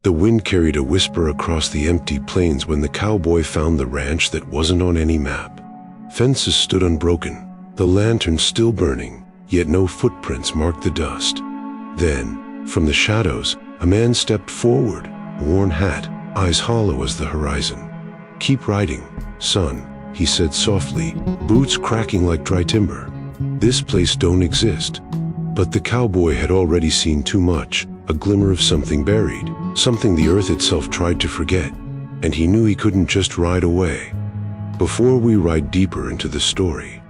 The wind carried a whisper across the empty plains when the cowboy found the ranch that wasn't on any map. Fences stood unbroken, the lantern still burning, yet no footprints marked the dust. Then, from the shadows, a man stepped forward, worn hat, eyes hollow as the horizon. "Keep riding, son," he said softly, boots cracking like dry timber. "This place don't exist." But the cowboy had already seen too much, a glimmer of something buried, something the earth itself tried to forget, and he knew he couldn't just ride away. Before we ride deeper into the story,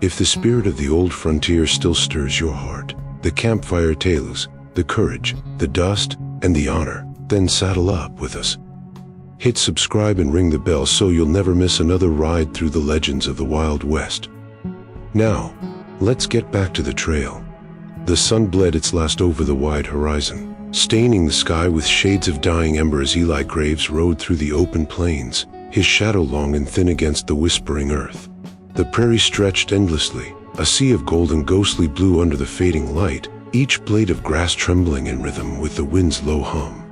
if the spirit of the old frontier still stirs your heart, the campfire tales, the courage, the dust, and the honor, then saddle up with us. Hit subscribe and ring the bell so you'll never miss another ride through the legends of the Wild West. Now, let's get back to the trail. The sun bled its last over the wide horizon, staining the sky with shades of dying ember as Eli Graves rode through the open plains, his shadow long and thin against the whispering earth. The prairie stretched endlessly, a sea of gold and ghostly blue under the fading light, each blade of grass trembling in rhythm with the wind's low hum.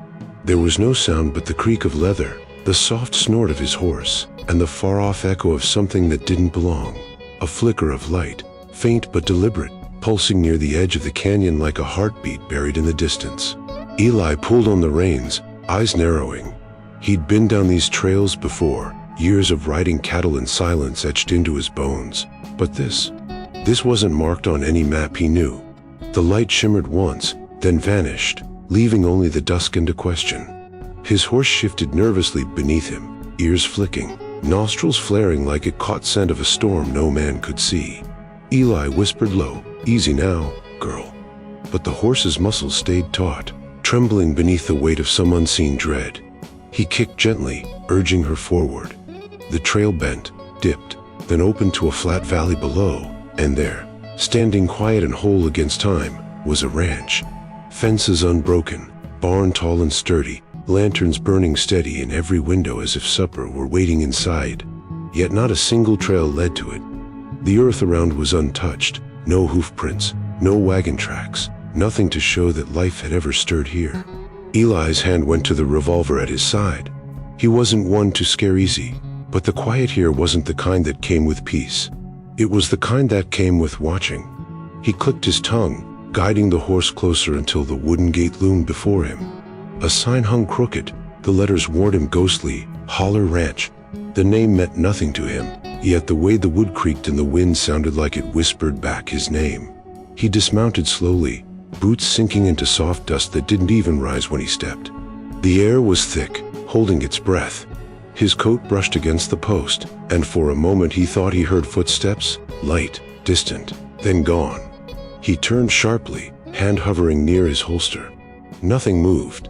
There was no sound but the creak of leather, the soft snort of his horse, and the far-off echo of something that didn't belong. A flicker of light, faint but deliberate, pulsing near the edge of the canyon like a heartbeat buried in the distance. Eli pulled on the reins, eyes narrowing. He'd been down these trails before, years of riding cattle in silence etched into his bones. But this wasn't marked on any map he knew. The light shimmered once, then vanished, leaving only the dusk and a question. His horse shifted nervously beneath him, ears flicking, nostrils flaring like it caught scent of a storm no man could see. Eli whispered low, "Easy now, girl." But the horse's muscles stayed taut, trembling beneath the weight of some unseen dread. He kicked gently, urging her forward. The trail bent, dipped, then opened to a flat valley below, and there, standing quiet and whole against time, was a ranch. Fences unbroken, barn tall and sturdy, lanterns burning steady in every window as if supper were waiting inside. Yet not a single trail led to it. The earth around was untouched, no hoof prints, no wagon tracks, nothing to show that life had ever stirred here. Eli's hand went to the revolver at his side. He wasn't one to scare easy, but the quiet here wasn't the kind that came with peace. It was the kind that came with watching. He clicked his tongue, guiding the horse closer until the wooden gate loomed before him. A sign hung crooked, the letters warned him ghostly, "Holler Ranch." The name meant nothing to him, yet the way the wood creaked in the wind sounded like it whispered back his name. He dismounted slowly, boots sinking into soft dust that didn't even rise when he stepped. The air was thick, holding its breath. His coat brushed against the post, and for a moment he thought he heard footsteps, light, distant, then gone. He turned sharply, hand hovering near his holster. Nothing moved.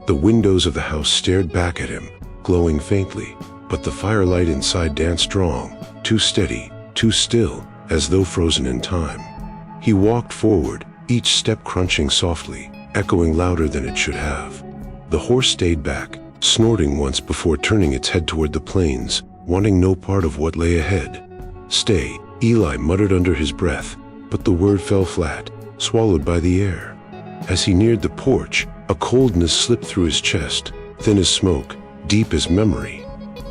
The windows of the house stared back at him, glowing faintly, but the firelight inside danced strong, too steady, too still, as though frozen in time. He walked forward, each step crunching softly, echoing louder than it should have. The horse stayed back, snorting once before turning its head toward the plains, wanting no part of what lay ahead. "Stay," Eli muttered under his breath, but the word fell flat, swallowed by the air. As he neared the porch, a coldness slipped through his chest, thin as smoke, deep as memory.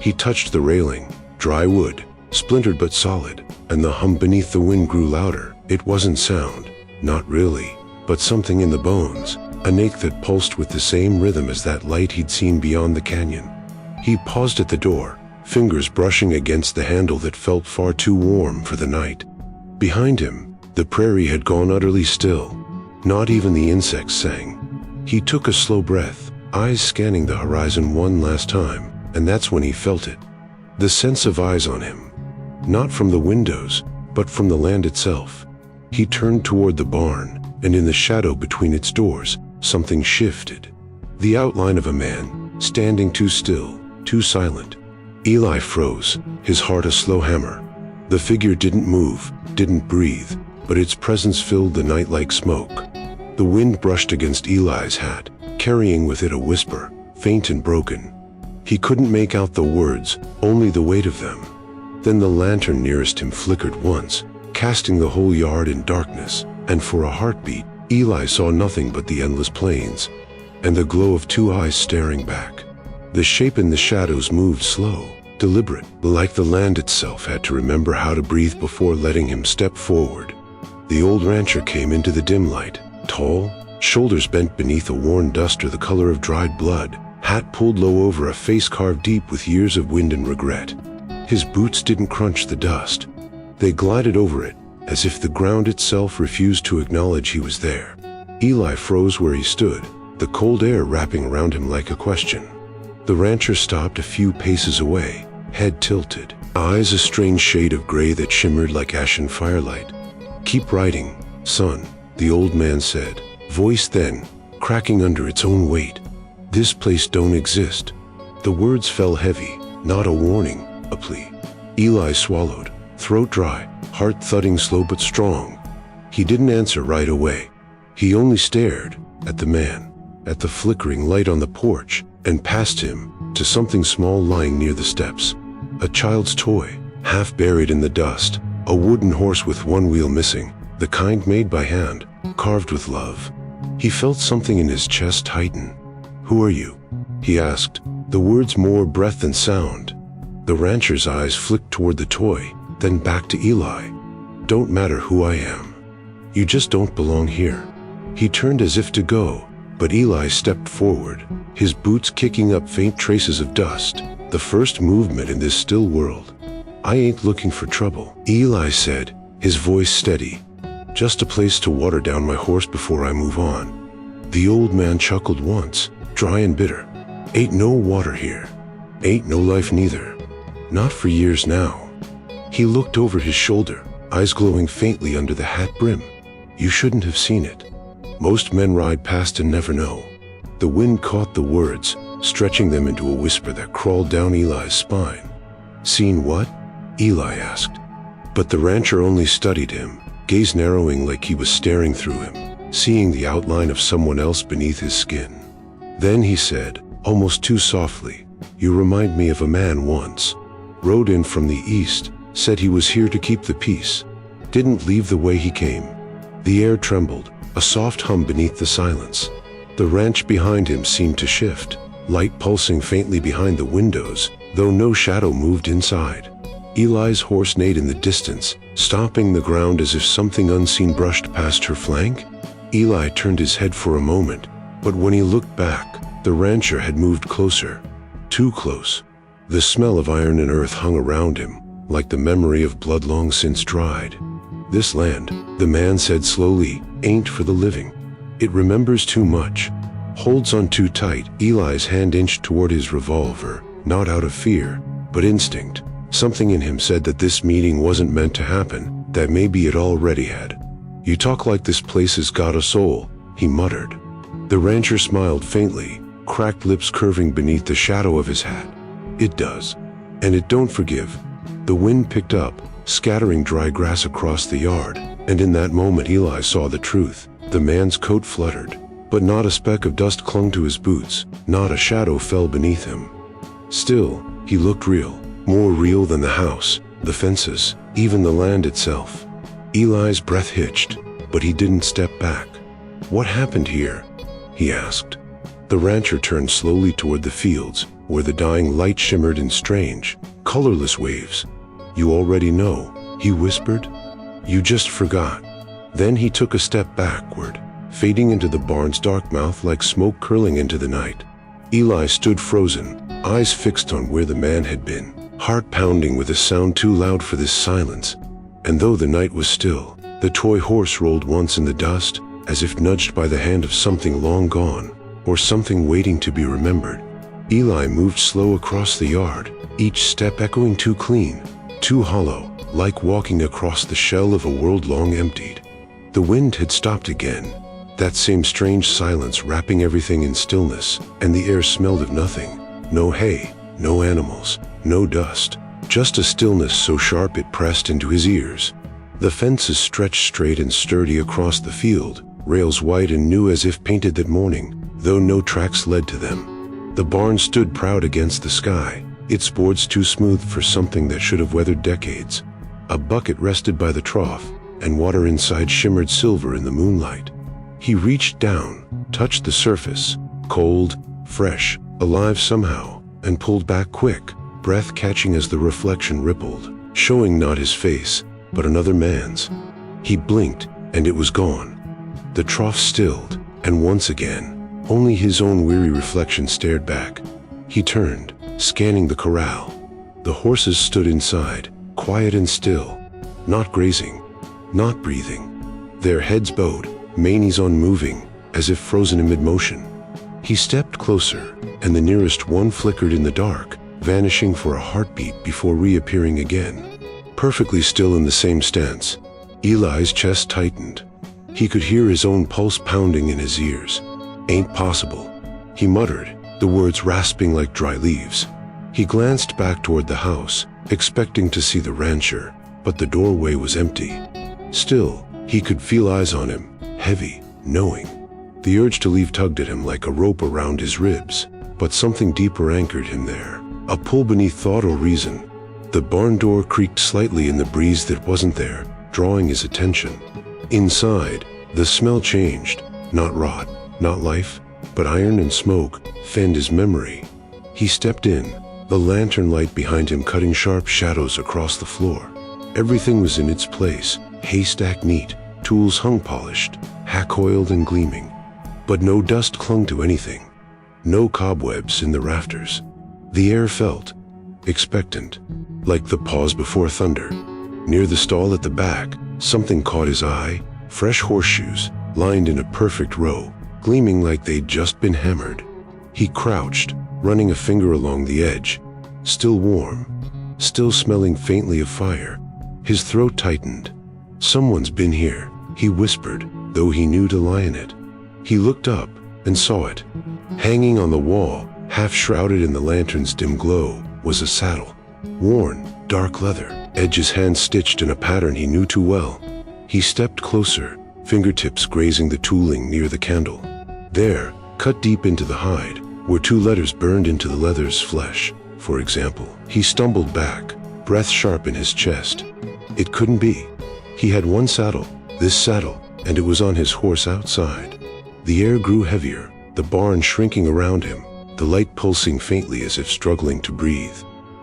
He touched the railing, dry wood, splintered but solid, and the hum beneath the wind grew louder. It wasn't sound, not really, but something in the bones, an ache that pulsed with the same rhythm as that light he'd seen beyond the canyon. He paused at the door, fingers brushing against the handle that felt far too warm for the night. Behind him, the prairie had gone utterly still. Not even the insects sang. He took a slow breath, eyes scanning the horizon one last time, and that's when he felt it. The sense of eyes on him. Not from the windows, but from the land itself. He turned toward the barn, and in the shadow between its doors, something shifted. The outline of a man, standing too still, too silent. Eli froze, his heart a slow hammer. The figure didn't move, didn't breathe, but its presence filled the night like smoke. The wind brushed against Eli's hat, carrying with it a whisper, faint and broken. He couldn't make out the words, only the weight of them. Then the lantern nearest him flickered once, casting the whole yard in darkness, and for a heartbeat, Eli saw nothing but the endless plains. and the glow of two eyes staring back. The shape in the shadows moved slow, deliberate, like the land itself had to remember how to breathe before letting him step forward. The old rancher came into the dim light, tall, shoulders bent beneath a worn duster the color of dried blood, hat pulled low over a face carved deep with years of wind and regret. His boots didn't crunch the dust. They glided over it, as if the ground itself refused to acknowledge he was there. Eli froze where he stood, the cold air wrapping around him like a question. The rancher stopped a few paces away, head tilted, eyes a strange shade of gray that shimmered like ashen firelight. "Keep riding, son," the old man said, voice then, cracking under its own weight. "This place don't exist." The words fell heavy, not a warning, a plea. Eli swallowed, throat dry, heart thudding slow but strong. He didn't answer right away. He only stared at the man, at the flickering light on the porch, and past him, to something small lying near the steps. A child's toy, half buried in the dust, a wooden horse with one wheel missing, the kind made by hand, carved with love. He felt something in his chest tighten. "Who are you?" he asked, the words more breath than sound. The rancher's eyes flicked toward the toy, then back to Eli. "Don't matter who I am. You just don't belong here." He turned as if to go, but Eli stepped forward, his boots kicking up faint traces of dust, the first movement in this still world. "I ain't looking for trouble," Eli said, his voice steady. "Just a place to water down my horse before I move on." The old man chuckled once, dry and bitter. "Ain't no water here. Ain't no life neither. Not for years now." He looked over his shoulder, eyes glowing faintly under the hat brim. "You shouldn't have seen it. Most men ride past and never know." The wind caught the words, stretching them into a whisper that crawled down Eli's spine. "Seen what?" Eli asked. But the rancher only studied him, gaze narrowing like he was staring through him, seeing the outline of someone else beneath his skin. Then he said, almost too softly, "You remind me of a man once. Rode in from the east, said he was here to keep the peace. Didn't leave the way he came." The air trembled, a soft hum beneath the silence. The ranch behind him seemed to shift, light pulsing faintly behind the windows, though no shadow moved inside. Eli's horse neighed in the distance, stomping the ground as if something unseen brushed past her flank. Eli turned his head for a moment, but when he looked back, the rancher had moved closer. Too close. The smell of iron and earth hung around him, like the memory of blood long since dried. "This land," the man said slowly, "ain't for the living. It remembers too much, holds on too tight." Eli's hand inched toward his revolver, not out of fear, but instinct. Something in him said that this meeting wasn't meant to happen, that maybe it already had. "You talk like this place has got a soul," he muttered. The rancher smiled faintly, cracked lips curving beneath the shadow of his hat. "It does. And it don't forgive." The wind picked up, scattering dry grass across the yard, and in that moment Eli saw the truth. The man's coat fluttered, but not a speck of dust clung to his boots, not a shadow fell beneath him. Still, he looked real, more real than the house, the fences, even the land itself. Eli's breath hitched, but he didn't step back. "What happened here?" he asked. The rancher turned slowly toward the fields, where the dying light shimmered in strange, colorless waves. "You already know," he whispered. "You just forgot." Then he took a step backward, fading into the barn's dark mouth like smoke curling into the night. Eli stood frozen, eyes fixed on where the man had been, heart pounding with a sound too loud for this silence. And though the night was still, the toy horse rolled once in the dust, as if nudged by the hand of something long gone, or something waiting to be remembered. Eli moved slow across the yard, each step echoing too clean, too hollow, like walking across the shell of a world long emptied. The wind had stopped again, that same strange silence wrapping everything in stillness, and the air smelled of nothing. No hay, no animals, no dust, just a stillness so sharp it pressed into his ears. The fences stretched straight and sturdy across the field, rails white and new as if painted that morning, though no tracks led to them. The barn stood proud against the sky, its boards too smooth for something that should have weathered decades. A bucket rested by the trough, and water inside shimmered silver in the moonlight. He reached down, touched the surface, cold, fresh, alive somehow, and pulled back quick, breath catching as the reflection rippled, showing not his face, but another man's. He blinked, and it was gone. The trough stilled, and once again, only his own weary reflection stared back. He turned, scanning the corral. The horses stood inside, quiet and still, not grazing, not breathing. Their heads bowed, manes unmoving, as if frozen in mid-motion. He stepped closer, and the nearest one flickered in the dark, vanishing for a heartbeat before reappearing again. Perfectly still in the same stance, Eli's chest tightened. He could hear his own pulse pounding in his ears. "Ain't possible," he muttered, the words rasping like dry leaves. He glanced back toward the house, expecting to see the rancher, but the doorway was empty. Still, he could feel eyes on him, heavy, knowing. The urge to leave tugged at him like a rope around his ribs, but something deeper anchored him there, a pull beneath thought or reason. The barn door creaked slightly in the breeze that wasn't there, drawing his attention. Inside, the smell changed, not rot, not life, but iron and smoke fanned his memory. He stepped in, the lantern light behind him cutting sharp shadows across the floor. Everything was in its place, haystack neat, tools hung polished, hack-oiled and gleaming. But no dust clung to anything, no cobwebs in the rafters. The air felt expectant, like the pause before thunder. Near the stall at the back, something caught his eye, fresh horseshoes, lined in a perfect row, gleaming like they'd just been hammered. He crouched, running a finger along the edge. Still warm, still smelling faintly of fire. His throat tightened. "Someone's been here," he whispered, though he knew to lie in it. He looked up and saw it. Hanging on the wall, half shrouded in the lantern's dim glow, was a saddle. Worn, dark leather, edges hand-stitched in a pattern he knew too well. He stepped closer, fingertips grazing the tooling near the candle. There, cut deep into the hide, were two letters burned into the leather's flesh, for example. He stumbled back, breath sharp in his chest. It couldn't be. He had one saddle, this saddle, and it was on his horse outside. The air grew heavier, the barn shrinking around him, the light pulsing faintly as if struggling to breathe.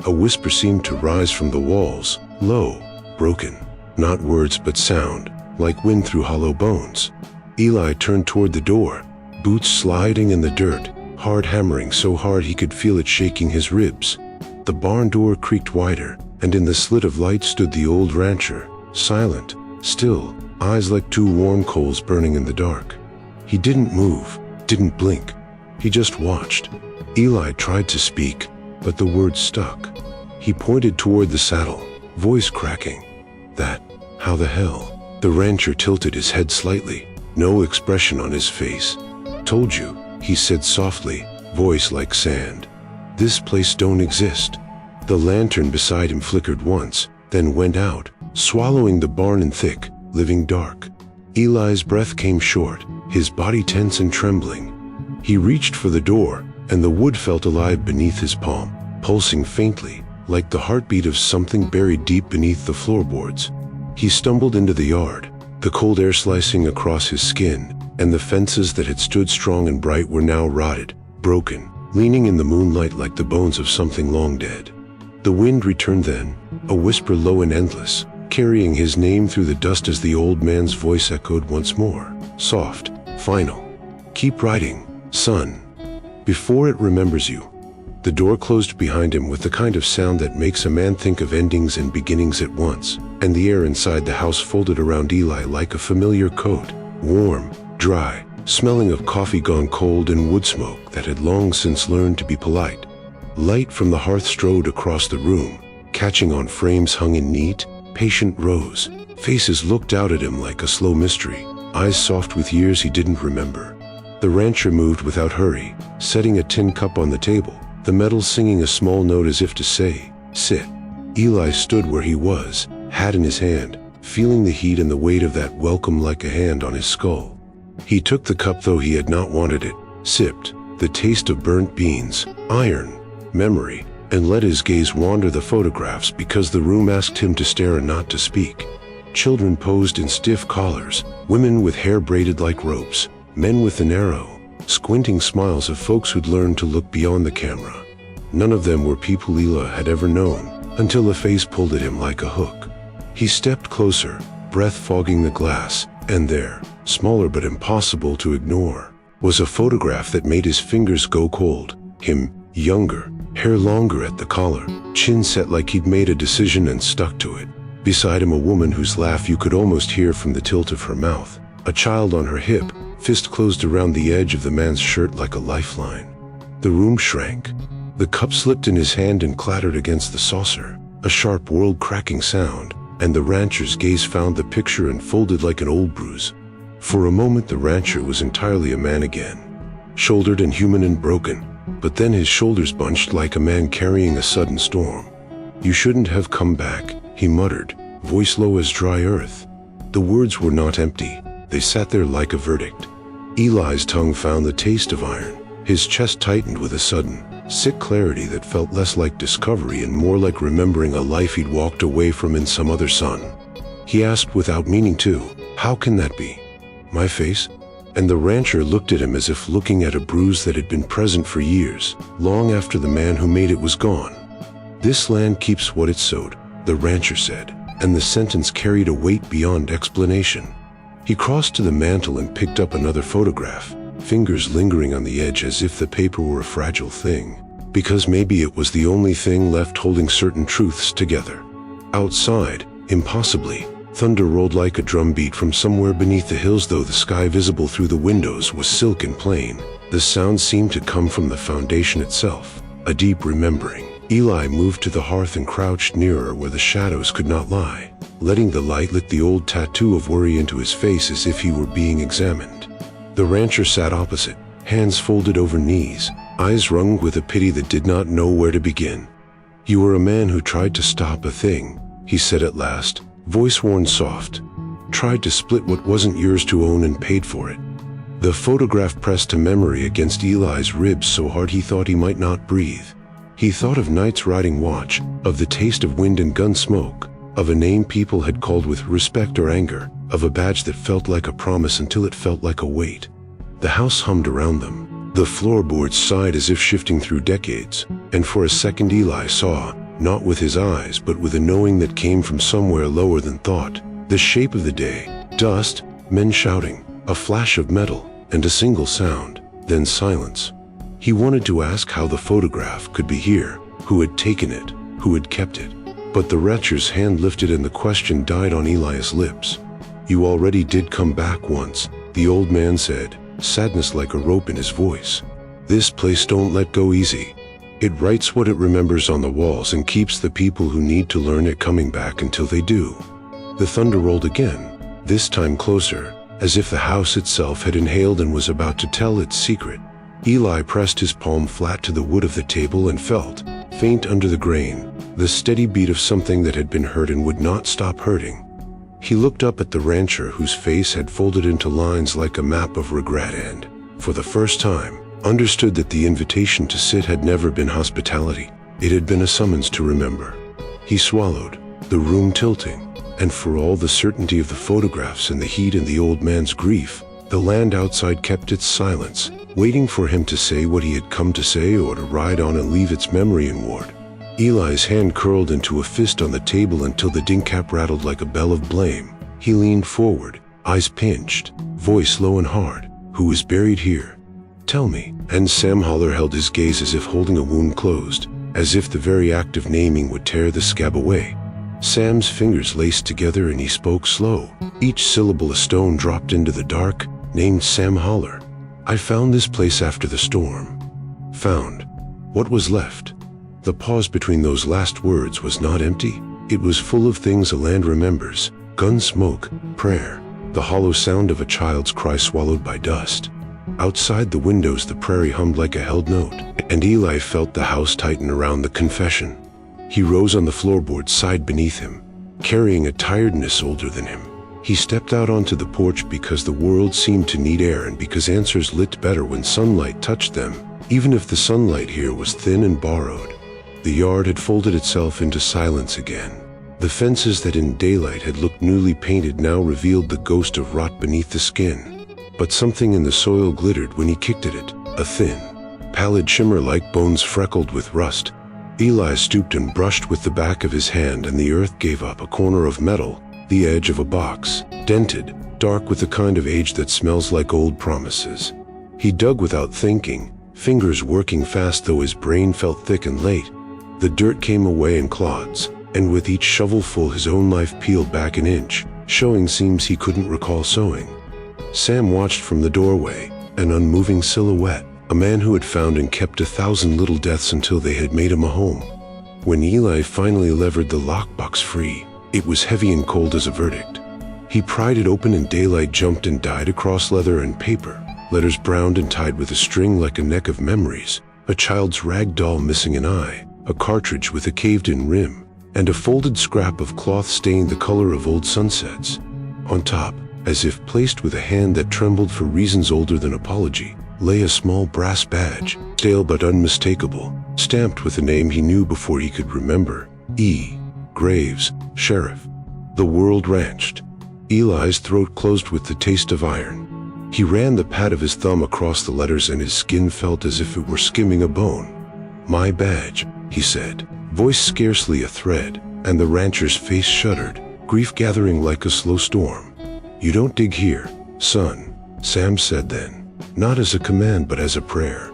A whisper seemed to rise from the walls, low, broken. Not words but sound, like wind through hollow bones. Eli turned toward the door, boots sliding in the dirt, hard hammering so hard he could feel it shaking his ribs. The barn door creaked wider, and in the slit of light stood the old rancher, silent, still, eyes like two warm coals burning in the dark. He didn't move, didn't blink. He just watched. Eli tried to speak, but the words stuck. He pointed toward the saddle, voice cracking. "That, how the hell?" The rancher tilted his head slightly, no expression on his face. "Told you," he said softly, voice like sand. "This place don't exist." The lantern beside him flickered once, then went out, swallowing the barn in thick, living dark. Eli's breath came short, his body tense and trembling. He reached for the door, and the wood felt alive beneath his palm, pulsing faintly, like the heartbeat of something buried deep beneath the floorboards. He stumbled into the yard, the cold air slicing across his skin, and the fences that had stood strong and bright were now rotted, broken, leaning in the moonlight like the bones of something long dead. The wind returned then, a whisper low and endless, carrying his name through the dust as the old man's voice echoed once more, soft, final. "Keep riding, son, before it remembers you." The door closed behind him with the kind of sound that makes a man think of endings and beginnings at once, and the air inside the house folded around Eli like a familiar coat, warm, dry, smelling of coffee gone cold and wood smoke that had long since learned to be polite. Light from the hearth strode across the room, catching on frames hung in neat, patient rows. Faces looked out at him like a slow mystery, eyes soft with years he didn't remember. The rancher moved without hurry, setting a tin cup on the table, the metal singing a small note as if to say, "Sit." Eli stood where he was, hat in his hand, feeling the heat and the weight of that welcome like a hand on his skull. He took the cup though he had not wanted it, sipped, the taste of burnt beans, iron, memory, and let his gaze wander the photographs because the room asked him to stare and not to speak. Children posed in stiff collars, women with hair braided like ropes, men with the narrow, squinting smiles of folks who'd learned to look beyond the camera. None of them were people Eli had ever known, until a face pulled at him like a hook. He stepped closer, breath fogging the glass, and there, smaller but impossible to ignore, was a photograph that made his fingers go cold. Him, younger, hair longer at the collar, chin set like he'd made a decision and stuck to it. Beside him a woman whose laugh you could almost hear from the tilt of her mouth. A child on her hip, fist closed around the edge of the man's shirt like a lifeline. The room shrank. The cup slipped in his hand and clattered against the saucer. A sharp world-cracking sound, and the rancher's gaze found the picture and folded like an old bruise. For a moment the rancher was entirely a man again, shouldered and human and broken, but then his shoulders bunched like a man carrying a sudden storm. "You shouldn't have come back," he muttered, voice low as dry earth. The words were not empty, they sat there like a verdict. Eli's tongue found the taste of iron. His chest tightened with a sudden, sick clarity that felt less like discovery and more like remembering a life he'd walked away from in some other sun. He asked without meaning to, "How can that be? My face?" And the rancher looked at him as if looking at a bruise that had been present for years, long after the man who made it was gone. "This land keeps what it sowed," the rancher said, and the sentence carried a weight beyond explanation. He crossed to the mantel and picked up another photograph, fingers lingering on the edge as if the paper were a fragile thing, because maybe it was the only thing left holding certain truths together. Outside, impossibly, thunder rolled like a drumbeat from somewhere beneath the hills, though the sky visible through the windows was silk and plain. The sound seemed to come from the foundation itself, a deep remembering. Eli moved to the hearth and crouched nearer where the shadows could not lie, letting the light lick the old tattoo of worry into his face as if he were being examined. The rancher sat opposite, hands folded over knees, eyes wrung with a pity that did not know where to begin. "You were a man who tried to stop a thing," he said at last, voice worn soft. "Tried to split what wasn't yours to own and paid for it." The photograph pressed to memory against Eli's ribs so hard he thought he might not breathe. He thought of nights riding watch, of the taste of wind and gun smoke, of a name people had called with respect or anger, of a badge that felt like a promise until it felt like a weight. The house hummed around them. The floorboards sighed as if shifting through decades, and for a second Eli saw, not with his eyes but with a knowing that came from somewhere lower than thought, the shape of the day, dust, men shouting, a flash of metal, and a single sound, then silence. He wanted to ask how the photograph could be here, who had taken it, who had kept it. But the rancher's hand lifted and the question died on Eli's lips. "You already did come back once," the old man said, sadness like a rope in his voice. "This place don't let go easy. It writes what it remembers on the walls and keeps the people who need to learn it coming back until they do." The thunder rolled again, this time closer, as if the house itself had inhaled and was about to tell its secret. Eli pressed his palm flat to the wood of the table and felt, faint under the grain, the steady beat of something that had been hurt and would not stop hurting. He looked up at the rancher whose face had folded into lines like a map of regret and, for the first time, understood that the invitation to sit had never been hospitality. It had been a summons to remember. He swallowed, the room tilting, and for all the certainty of the photographs and the heat and the old man's grief, the land outside kept its silence, waiting for him to say what he had come to say or to ride on and leave its memory in ward. Eli's hand curled into a fist on the table until the dingcap rattled like a bell of blame. He leaned forward, eyes pinched, voice low and hard. "Who is buried here? Tell me." And Sam Holler held his gaze as if holding a wound closed, as if the very act of naming would tear the scab away. Sam's fingers laced together and he spoke slow, each syllable a stone dropped into the dark, named Sam Holler. "I found this place after the storm." Found. What was left? The pause between those last words was not empty. It was full of things a land remembers: gun smoke, prayer, the hollow sound of a child's cry swallowed by dust. Outside the windows the prairie hummed like a held note, and Eli felt the house tighten around the confession. He rose on the floorboard side beneath him, carrying a tiredness older than him. He stepped out onto the porch because the world seemed to need air and because answers lit better when sunlight touched them, even if the sunlight here was thin and borrowed. The yard had folded itself into silence again. The fences that in daylight had looked newly painted now revealed the ghost of rot beneath the skin. but something in the soil glittered when he kicked at it, a thin, pallid shimmer like bones freckled with rust. Eli stooped and brushed with the back of his hand, and the earth gave up a corner of metal, the edge of a box, dented, dark with the kind of age that smells like old promises. He dug without thinking, fingers working fast though his brain felt thick and late. The dirt came away in clods, and with each shovelful his own life peeled back an inch, showing seams he couldn't recall sewing. Sam watched from the doorway, an unmoving silhouette, a man who had found and kept 1,000 little deaths until they had made him a home. When Eli finally levered the lockbox free, it was heavy and cold as a verdict. He pried it open and daylight jumped and died across leather and paper, letters browned and tied with a string like a neck of memories, a child's rag doll missing an eye, a cartridge with a caved-in rim, and a folded scrap of cloth stained the color of old sunsets. On top, as if placed with a hand that trembled for reasons older than apology, lay a small brass badge, stale but unmistakable, stamped with a name he knew before he could remember: E. Graves, Sheriff. The world ranched. Eli's throat closed with the taste of iron. He ran the pad of his thumb across the letters and his skin felt as if it were skimming a bone. "My badge," he said, voice scarcely a thread, and the rancher's face shuddered, grief gathering like a slow storm. "You don't dig here, son," Sam said then. Not as a command but as a prayer.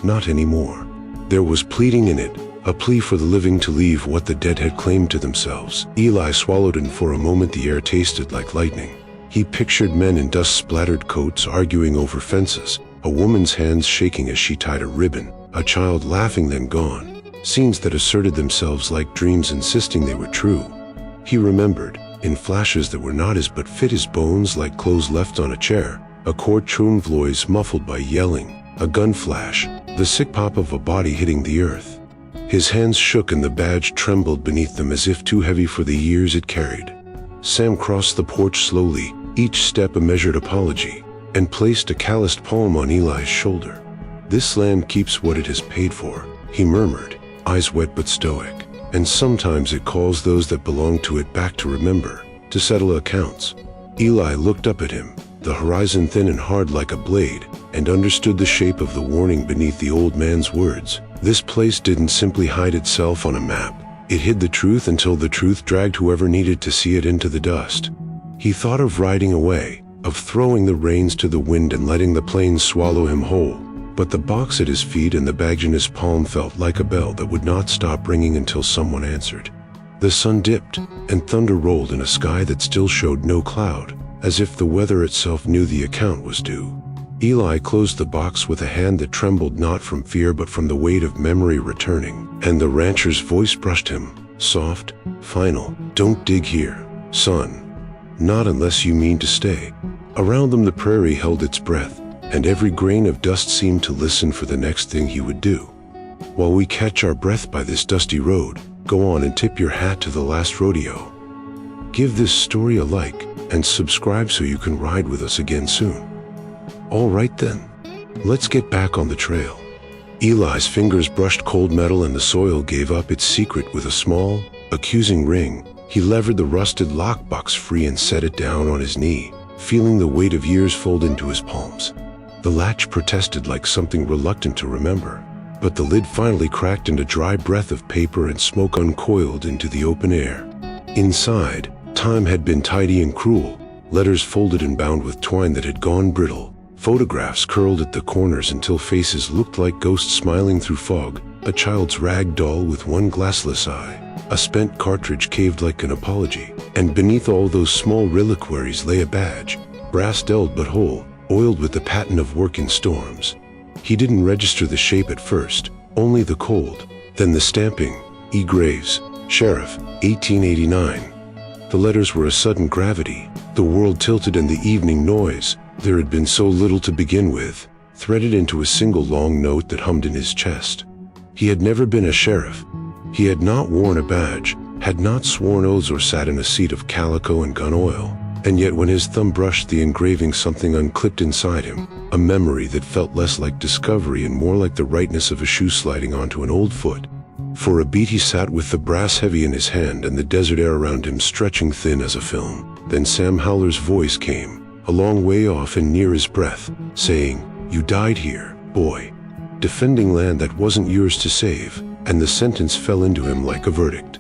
Not anymore. There was pleading in it, a plea for the living to leave what the dead had claimed to themselves. Eli swallowed, and for a moment the air tasted like lightning. He pictured men in dust-splattered coats arguing over fences, a woman's hands shaking as she tied a ribbon, a child laughing then gone, scenes that asserted themselves like dreams insisting they were true. He remembered, in flashes that were not his but fit his bones like clothes left on a chair, a courtroom voice muffled by yelling, a gun flash, the sick pop of a body hitting the earth. His hands shook and the badge trembled beneath them as if too heavy for the years it carried. Sam crossed the porch slowly, each step a measured apology, and placed a calloused palm on Eli's shoulder. "This land keeps what it has paid for," he murmured, eyes wet but stoic, "and sometimes it calls those that belong to it back to remember, to settle accounts." Eli looked up at him, the horizon thin and hard like a blade, and understood the shape of the warning beneath the old man's words. This place didn't simply hide itself on a map. It hid the truth until the truth dragged whoever needed to see it into the dust. He thought of riding away, of throwing the reins to the wind and letting the plains swallow him whole, but the box at his feet and the badge in his palm felt like a bell that would not stop ringing until someone answered. The sun dipped, and thunder rolled in a sky that still showed no cloud, as if the weather itself knew the account was due. Eli closed the box with a hand that trembled not from fear but from the weight of memory returning, and the rancher's voice brushed him, soft, final, "Don't dig here, son. Not unless you mean to stay." Around them the prairie held its breath, and every grain of dust seemed to listen for the next thing he would do. "While we catch our breath by this dusty road, go on and tip your hat to the last rodeo. Give this story a like, and subscribe so you can ride with us again soon." "All right then. Let's get back on the trail." Eli's fingers brushed cold metal and the soil gave up its secret with a small, accusing ring. He levered the rusted lockbox free and set it down on his knee, feeling the weight of years fold into his palms. The latch protested like something reluctant to remember, but the lid finally cracked and a dry breath of paper and smoke uncoiled into the open air. Inside, time had been tidy and cruel, letters folded and bound with twine that had gone brittle, photographs curled at the corners until faces looked like ghosts smiling through fog, a child's rag doll with one glassless eye, a spent cartridge caved like an apology, and beneath all those small reliquaries lay a badge, brass-dulled but whole, oiled with the patina of work in storms. He didn't register the shape at first, only the cold, then the stamping, E. Graves, Sheriff, 1889. The letters were a sudden gravity, the world tilted and the evening noise, there had been so little to begin with, threaded into a single long note that hummed in his chest. He had never been a sheriff. He had not worn a badge, had not sworn oaths or sat in a seat of calico and gun oil, and yet when his thumb brushed the engraving something unclipped inside him, a memory that felt less like discovery and more like the rightness of a shoe sliding onto an old foot. For a beat he sat with the brass heavy in his hand and the desert air around him stretching thin as a film. Then Sam Howler's voice came, a long way off and near his breath, saying, "You died here, boy, defending land that wasn't yours to save," and the sentence fell into him like a verdict.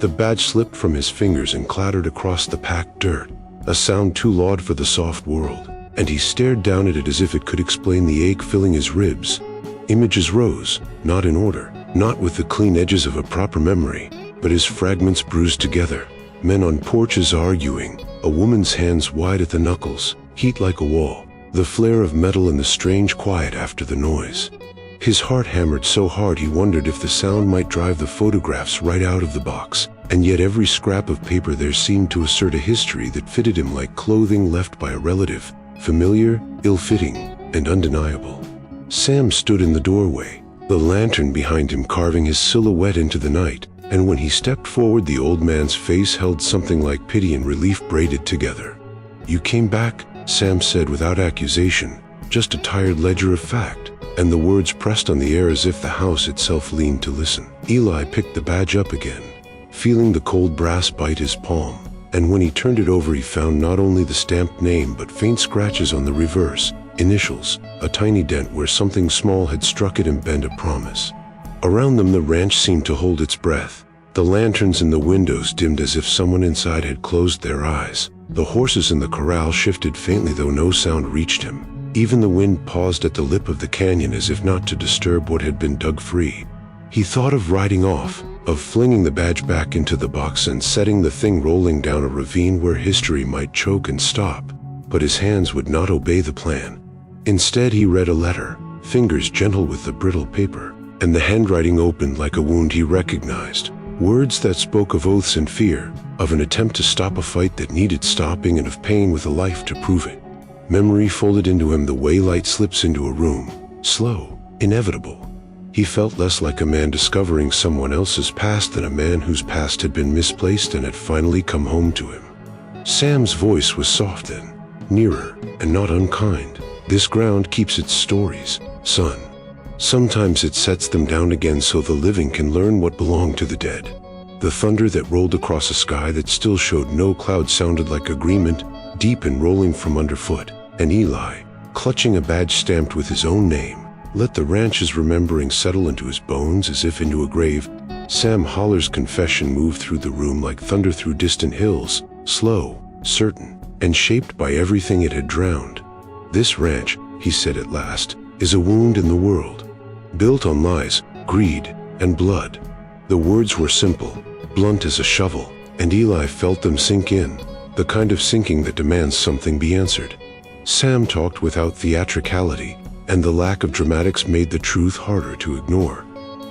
The badge slipped from his fingers and clattered across the packed dirt, a sound too loud for the soft world, and he stared down at it as if it could explain the ache filling his ribs. Images rose, not in order, not with the clean edges of a proper memory, but as fragments bruised together. Men on porches arguing, a woman's hands wide at the knuckles, heat like a wall, the flare of metal and the strange quiet after the noise. His heart hammered so hard he wondered if the sound might drive the photographs right out of the box, and yet every scrap of paper there seemed to assert a history that fitted him like clothing left by a relative, familiar, ill-fitting, and undeniable. Sam stood in the doorway, the lantern behind him carving his silhouette into the night, and when he stepped forward the old man's face held something like pity and relief braided together. "You came back," Sam said without accusation, just a tired ledger of fact, and the words pressed on the air as if the house itself leaned to listen. Eli picked the badge up again, feeling the cold brass bite his palm, and when he turned it over he found not only the stamped name but faint scratches on the reverse, initials, a tiny dent where something small had struck it and bent a promise. Around them the ranch seemed to hold its breath. The lanterns in the windows dimmed as if someone inside had closed their eyes. The horses in the corral shifted faintly though no sound reached him. Even the wind paused at the lip of the canyon as if not to disturb what had been dug free. He thought of riding off, of flinging the badge back into the box and setting the thing rolling down a ravine where history might choke and stop, but his hands would not obey the plan. Instead he read a letter, fingers gentle with the brittle paper, and the handwriting opened like a wound he recognized. Words that spoke of oaths and fear, of an attempt to stop a fight that needed stopping and of pain with a life to prove it. Memory folded into him the way light slips into a room, slow, inevitable. He felt less like a man discovering someone else's past than a man whose past had been misplaced and had finally come home to him. Sam's voice was soft then, nearer, and not unkind. "This ground keeps its stories, son. Sometimes it sets them down again so the living can learn what belonged to the dead." The thunder that rolled across a sky that still showed no clouds sounded like agreement, deep and rolling from underfoot, and Eli, clutching a badge stamped with his own name, let the ranch's remembering settle into his bones as if into a grave. Sam Holler's confession moved through the room like thunder through distant hills, slow, certain, and shaped by everything it had drowned. "This ranch," he said at last, "is a wound in the world, built on lies, greed, and blood." The words were simple, blunt as a shovel, and Eli felt them sink in, the kind of sinking that demands something be answered. Sam talked without theatricality, and the lack of dramatics made the truth harder to ignore.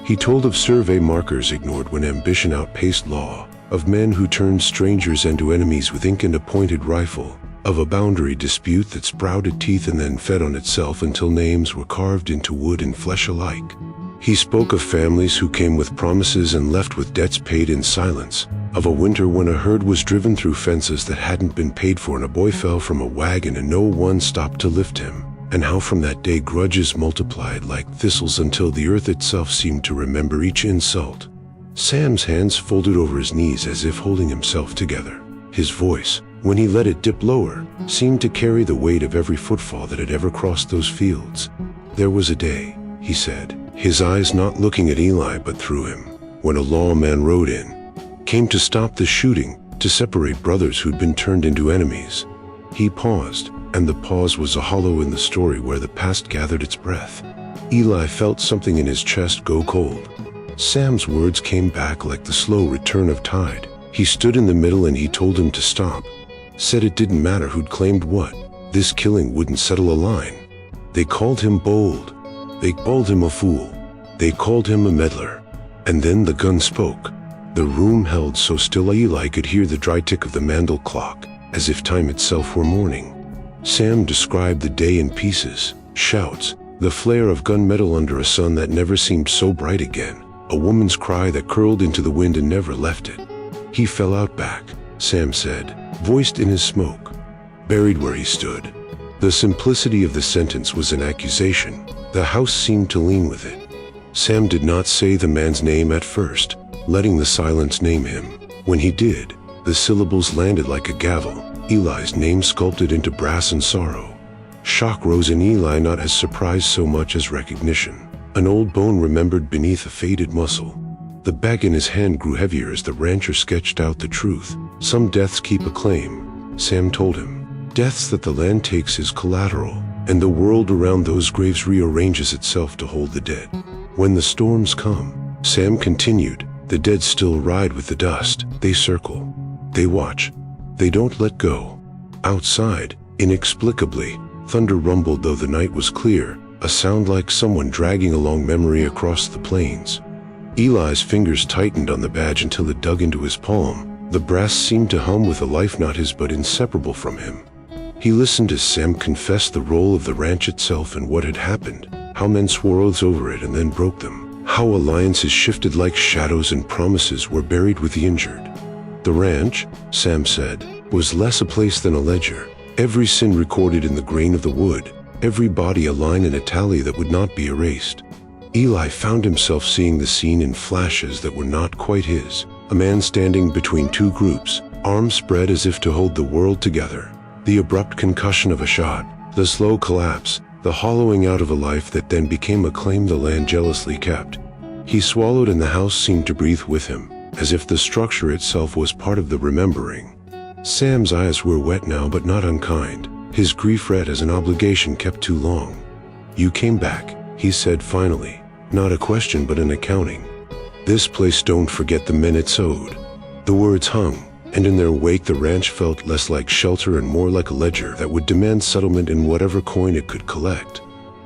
He told of survey markers ignored when ambition outpaced law, of men who turned strangers into enemies with ink and a pointed rifle, of a boundary dispute that sprouted teeth and then fed on itself until names were carved into wood and flesh alike. He spoke of families who came with promises and left with debts paid in silence, of a winter when a herd was driven through fences that hadn't been paid for and a boy fell from a wagon and no one stopped to lift him, and how from that day grudges multiplied like thistles until the earth itself seemed to remember each insult. Sam's hands folded over his knees as if holding himself together. His voice, when he let it dip lower, seemed to carry the weight of every footfall that had ever crossed those fields. "There was a day," he said, his eyes not looking at Eli but through him, "when a lawman rode in, came to stop the shooting, to separate brothers who'd been turned into enemies." He paused, and the pause was a hollow in the story where the past gathered its breath. Eli felt something in his chest go cold. Sam's words came back like the slow return of tide. He stood in the middle and he told him to stop. Said it didn't matter who'd claimed what. This killing wouldn't settle a line. They called him bold. They called him a fool. They called him a meddler. And then the gun spoke. The room held so still Eli could hear the dry tick of the mandel clock, as if time itself were mourning. Sam described the day in pieces, shouts, the flare of gunmetal under a sun that never seemed so bright again, a woman's cry that curled into the wind and never left it. "He fell out back," Sam said, voiced in his smoke, buried where he stood. The simplicity of the sentence was an accusation. The house seemed to lean with it. Sam did not say the man's name at first, letting the silence name him. When he did, the syllables landed like a gavel. Eli's name sculpted into brass and sorrow. Shock rose in Eli, not as surprise so much as recognition. An old bone remembered beneath a faded muscle. The bag in his hand grew heavier as the rancher sketched out the truth. Some deaths keep a claim, Sam told him. Deaths that the land takes as collateral, and the world around those graves rearranges itself to hold the dead. When the storms come, Sam continued, the dead still ride with the dust. They circle. They watch. They don't let go. Outside, inexplicably, thunder rumbled though the night was clear, a sound like someone dragging along memory across the plains. Eli's fingers tightened on the badge until it dug into his palm. The brass seemed to hum with a life not his but inseparable from him. He listened as Sam confessed the role of the ranch itself and what had happened, how men swore oaths over it and then broke them, how alliances shifted like shadows and promises were buried with the injured. The ranch, Sam said, was less a place than a ledger, every sin recorded in the grain of the wood, every body a line and a tally that would not be erased. Eli found himself seeing the scene in flashes that were not quite his, a man standing between two groups, arms spread as if to hold the world together. The abrupt concussion of a shot, the slow collapse, the hollowing out of a life that then became a claim the land jealously kept. He swallowed and the house seemed to breathe with him, as if the structure itself was part of the remembering. Sam's eyes were wet now but not unkind. His grief read as an obligation kept too long. You came back, he said finally, not a question but an accounting. This place don't forget the men it's owed. The words hung, and in their wake the ranch felt less like shelter and more like a ledger that would demand settlement in whatever coin it could collect.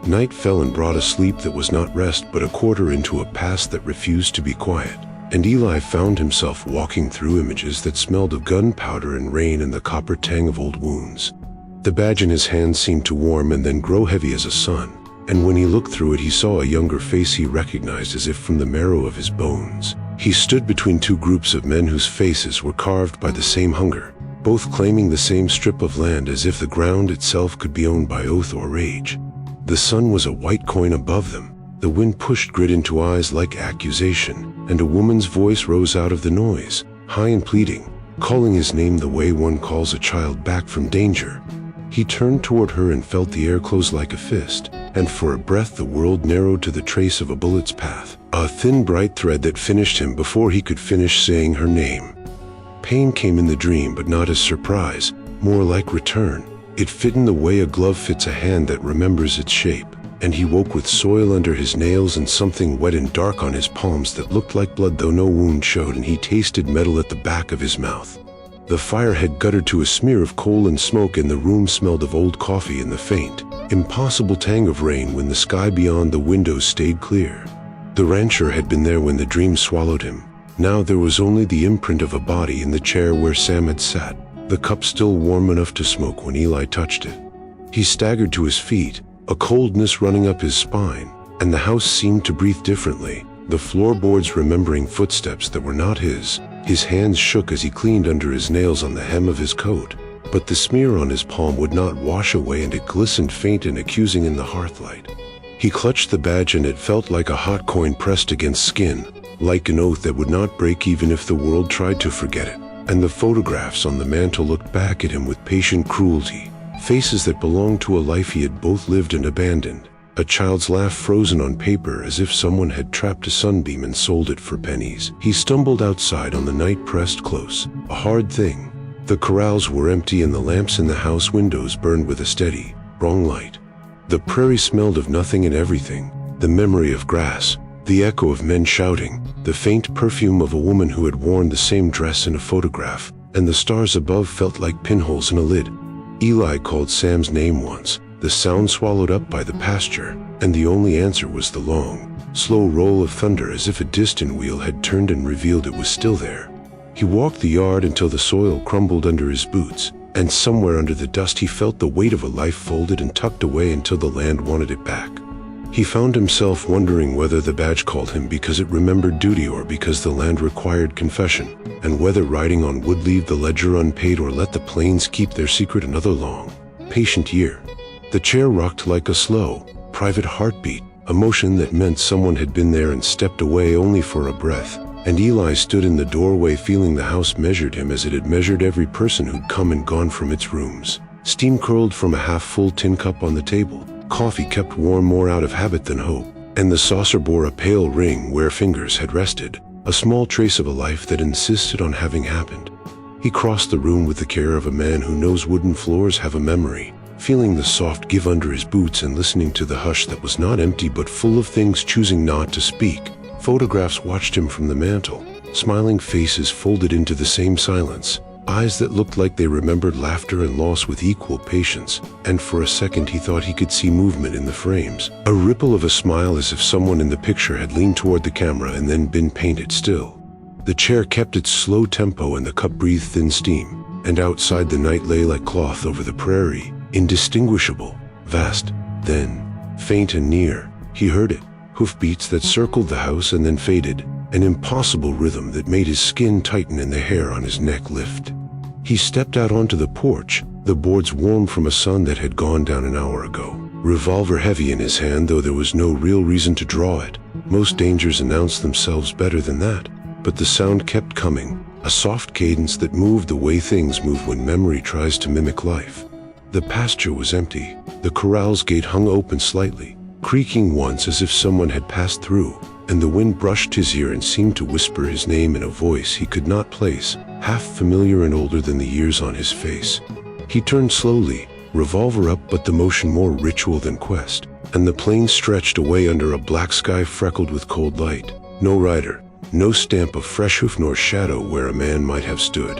Night fell and brought a sleep that was not rest but a quarter into a past that refused to be quiet, and Eli found himself walking through images that smelled of gunpowder and rain and the copper tang of old wounds. The badge in his hand seemed to warm and then grow heavy as a sun, and when he looked through it he saw a younger face he recognized as if from the marrow of his bones. He stood between two groups of men whose faces were carved by the same hunger, both claiming the same strip of land as if the ground itself could be owned by oath or rage. The sun was a white coin above them. The wind pushed grit into eyes like accusation, and a woman's voice rose out of the noise, high and pleading, calling his name the way one calls a child back from danger. He turned toward her and felt the air close like a fist, and for a breath the world narrowed to the trace of a bullet's path, a thin bright thread that finished him before he could finish saying her name. Pain came in the dream but not as surprise, more like return. It fit in the way a glove fits a hand that remembers its shape, and he woke with soil under his nails and something wet and dark on his palms that looked like blood though no wound showed, and he tasted metal at the back of his mouth. The fire had guttered to a smear of coal and smoke, and the room smelled of old coffee and the faint, impossible tang of rain when the sky beyond the windows stayed clear. The rancher had been there when the dream swallowed him. Now there was only the imprint of a body in the chair where Sam had sat, the cup still warm enough to smoke when Eli touched it. He staggered to his feet, a coldness running up his spine, and the house seemed to breathe differently, the floorboards remembering footsteps that were not his. His hands shook as he cleaned under his nails on the hem of his coat, but the smear on his palm would not wash away and it glistened faint and accusing in the hearthlight. He clutched the badge and it felt like a hot coin pressed against skin, like an oath that would not break even if the world tried to forget it. And the photographs on the mantel looked back at him with patient cruelty, faces that belonged to a life he had both lived and abandoned. A child's laugh frozen on paper as if someone had trapped a sunbeam and sold it for pennies. He stumbled outside on the night pressed close, a hard thing. The corrals were empty and the lamps in the house windows burned with a steady, wrong light. The prairie smelled of nothing and everything, the memory of grass, the echo of men shouting, the faint perfume of a woman who had worn the same dress in a photograph, and the stars above felt like pinholes in a lid. Eli called Sam's name once, the sound swallowed up by the pasture, and the only answer was the long, slow roll of thunder as if a distant wheel had turned and revealed it was still there. He walked the yard until the soil crumbled under his boots, and somewhere under the dust he felt the weight of a life folded and tucked away until the land wanted it back. He found himself wondering whether the badge called him because it remembered duty or because the land required confession, and whether writing on would leave the ledger unpaid or let the plains keep their secret another long, patient year. The chair rocked like a slow, private heartbeat, a motion that meant someone had been there and stepped away only for a breath, and Eli stood in the doorway feeling the house measured him as it had measured every person who'd come and gone from its rooms. Steam curled from a half-full tin cup on the table. Coffee kept warm more out of habit than hope, and the saucer bore a pale ring where fingers had rested, a small trace of a life that insisted on having happened. He crossed the room with the care of a man who knows wooden floors have a memory, feeling the soft give under his boots and listening to the hush that was not empty but full of things choosing not to speak. Photographs watched him from the mantel, smiling faces folded into the same silence, eyes that looked like they remembered laughter and loss with equal patience, and for a second he thought he could see movement in the frames, a ripple of a smile as if someone in the picture had leaned toward the camera and then been painted still. The chair kept its slow tempo and the cup breathed thin steam, and outside the night lay like cloth over the prairie, indistinguishable, vast, then, faint and near. He heard it, hoofbeats that circled the house and then faded, an impossible rhythm that made his skin tighten and the hair on his neck lift. He stepped out onto the porch, the boards warm from a sun that had gone down an hour ago. Revolver heavy in his hand, though there was no real reason to draw it. Most dangers announced themselves better than that. But the sound kept coming, a soft cadence that moved the way things move when memory tries to mimic life. The pasture was empty. The corral's gate hung open slightly, creaking once as if someone had passed through, and the wind brushed his ear and seemed to whisper his name in a voice he could not place, half familiar and older than the years on his face. He turned slowly, revolver up but the motion more ritual than quest, and the plain stretched away under a black sky freckled with cold light. No rider, no stamp of fresh hoof nor shadow where a man might have stood.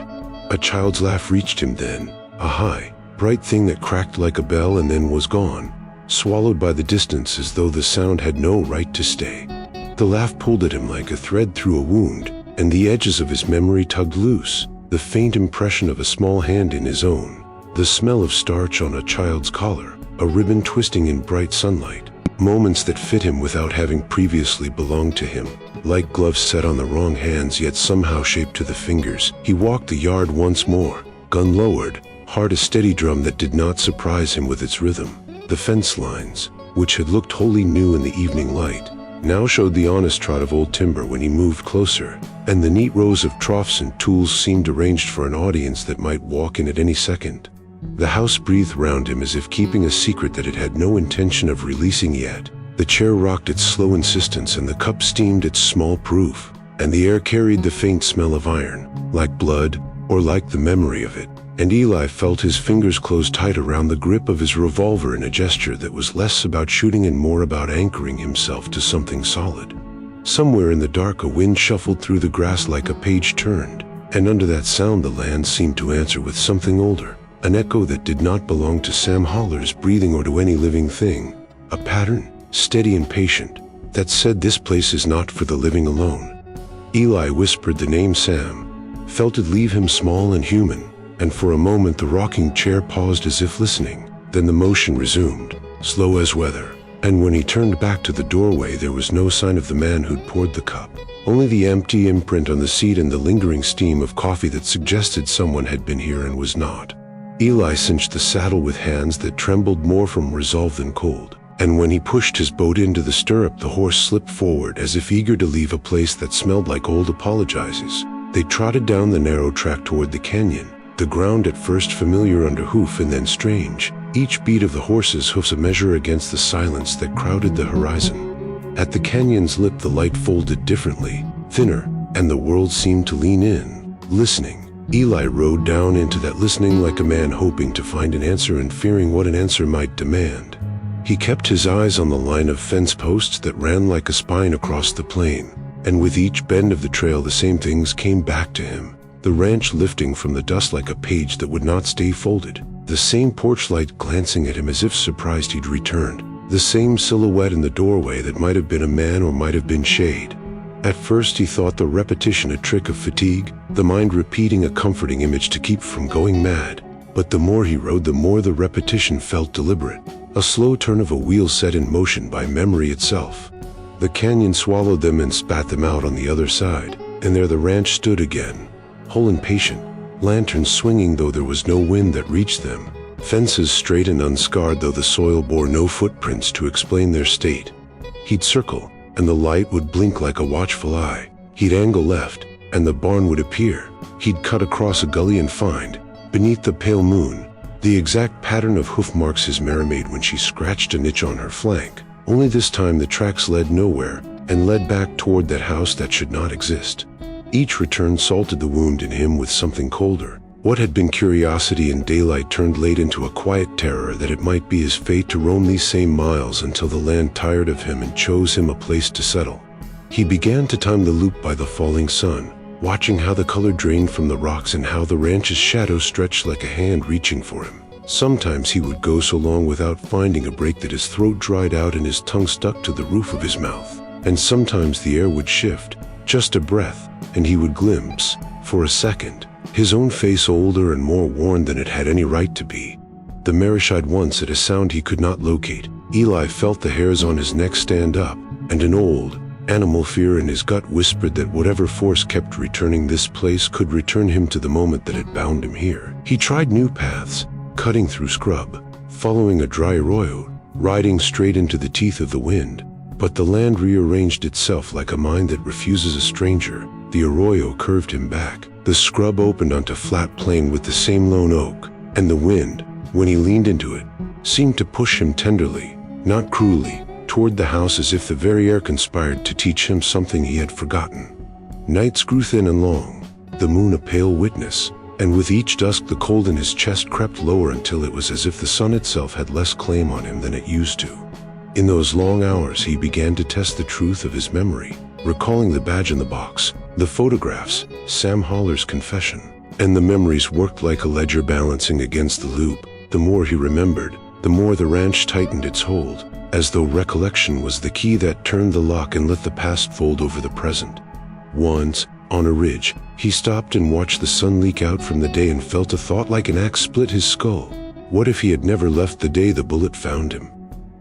A child's laugh reached him then, a high, bright thing that cracked like a bell and then was gone, swallowed by the distance as though the sound had no right to stay. The laugh pulled at him like a thread through a wound, and the edges of his memory tugged loose, the faint impression of a small hand in his own, the smell of starch on a child's collar, a ribbon twisting in bright sunlight, moments that fit him without having previously belonged to him, like gloves set on the wrong hands yet somehow shaped to the fingers. He walked the yard once more, gun lowered, heart a steady drum that did not surprise him with its rhythm. The fence lines, which had looked wholly new in the evening light, now showed the honest trot of old timber when he moved closer, and the neat rows of troughs and tools seemed arranged for an audience that might walk in at any second. The house breathed round him as if keeping a secret that it had no intention of releasing yet. The chair rocked its slow insistence and the cup steamed its small proof, and the air carried the faint smell of iron, like blood, or like the memory of it. And Eli felt his fingers close tight around the grip of his revolver in a gesture that was less about shooting and more about anchoring himself to something solid. Somewhere in the dark a wind shuffled through the grass like a page turned, and under that sound the land seemed to answer with something older, an echo that did not belong to Sam Holler's breathing or to any living thing, a pattern, steady and patient, that said this place is not for the living alone. Eli whispered the name Sam, felt it leave him small and human, and for a moment the rocking chair paused as if listening. Then the motion resumed, slow as weather, and when he turned back to the doorway there was no sign of the man who'd poured the cup, only the empty imprint on the seat and the lingering steam of coffee that suggested someone had been here and was not. Eli cinched the saddle with hands that trembled more from resolve than cold, and when he pushed his boat into the stirrup the horse slipped forward as if eager to leave a place that smelled like old apologizes. They trotted down the narrow track toward the canyon, the ground at first familiar under hoof and then strange, each beat of the horse's hoofs a measure against the silence that crowded the horizon. At the canyon's lip the light folded differently, thinner, and the world seemed to lean in, listening. Eli rode down into that listening like a man hoping to find an answer and fearing what an answer might demand. He kept his eyes on the line of fence posts that ran like a spine across the plain, and with each bend of the trail the same things came back to him. The ranch lifting from the dust like a page that would not stay folded, the same porch light glancing at him as if surprised he'd returned, the same silhouette in the doorway that might have been a man or might have been shade. At first he thought the repetition a trick of fatigue, the mind repeating a comforting image to keep from going mad, but the more he rode the more the repetition felt deliberate, a slow turn of a wheel set in motion by memory itself. The canyon swallowed them and spat them out on the other side, and there the ranch stood again, whole and patient, lanterns swinging though there was no wind that reached them, fences straight and unscarred though the soil bore no footprints to explain their state. He'd circle, and the light would blink like a watchful eye, He'd angle left, and the barn would appear. He'd cut across a gully and find, beneath the pale moon, the exact pattern of hoof marks his mare made when she scratched a niche on her flank. Only this time the tracks led nowhere, and led back toward that house that should not exist. Each return salted the wound in him with something colder. What had been curiosity in daylight turned late into a quiet terror that it might be his fate to roam these same miles until the land tired of him and chose him a place to settle. He began to time the loop by the falling sun, watching how the color drained from the rocks and how the ranch's shadow stretched like a hand reaching for him. Sometimes he would go so long without finding a break that his throat dried out and his tongue stuck to the roof of his mouth. And sometimes the air would shift, just a breath, and he would glimpse, for a second, his own face older and more worn than it had any right to be. The mare shied once at a sound he could not locate. Eli felt the hairs on his neck stand up, and an old, animal fear in his gut whispered that whatever force kept returning this place could return him to the moment that had bound him here. He tried new paths, cutting through scrub, following a dry arroyo, riding straight into the teeth of the wind. But the land rearranged itself like a mind that refuses a stranger. The arroyo curved him back. The scrub opened onto flat plain with the same lone oak, and the wind, when he leaned into it, seemed to push him tenderly, not cruelly, toward the house as if the very air conspired to teach him something he had forgotten. Nights grew thin and long, the moon a pale witness, and with each dusk the cold in his chest crept lower until it was as if the sun itself had less claim on him than it used to. In those long hours he began to test the truth of his memory, recalling the badge in the box, the photographs, Sam Holler's confession, and the memories worked like a ledger balancing against the loop. The more he remembered, the more the ranch tightened its hold, as though recollection was the key that turned the lock and let the past fold over the present. Once, on a ridge, he stopped and watched the sun leak out from the day and felt a thought like an axe split his skull. What if he had never left the day the bullet found him?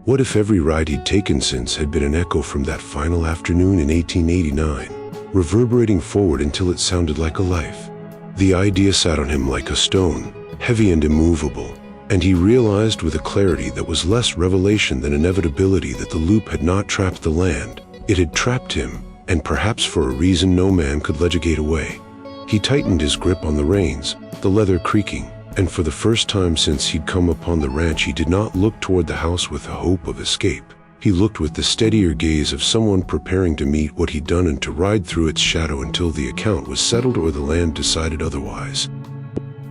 What if every ride he'd taken since had been an echo from that final afternoon in 1889, reverberating forward until it sounded like a life? The idea sat on him like a stone, heavy and immovable, and he realized with a clarity that was less revelation than inevitability that the loop had not trapped the land. It had trapped him, and perhaps for a reason no man could legislate away. He tightened his grip on the reins, the leather creaking, and for the first time since he'd come upon the ranch he did not look toward the house with the hope of escape. He looked with the steadier gaze of someone preparing to meet what he'd done and to ride through its shadow until the account was settled or the land decided otherwise.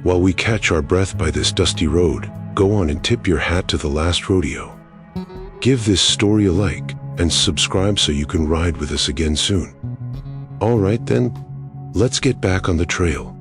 While we catch our breath by this dusty road, go on and tip your hat to the last rodeo. Give this story a like, and subscribe so you can ride with us again soon. Alright then, let's get back on the trail.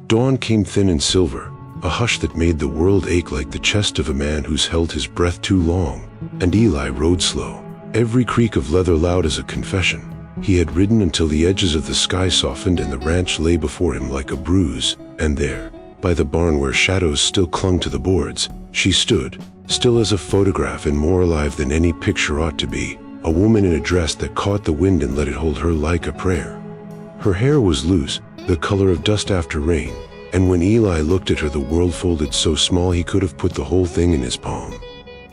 Dawn came thin and silver, a hush that made the world ache like the chest of a man who's held his breath too long, and Eli rode slow, every creak of leather loud as a confession. He had ridden until the edges of the sky softened and the ranch lay before him like a bruise, and there, by the barn where shadows still clung to the boards, she stood, still as a photograph and more alive than any picture ought to be, a woman in a dress that caught the wind and let it hold her like a prayer. Her hair was loose, the color of dust after rain, and when Eli looked at her the world folded so small he could have put the whole thing in his palm.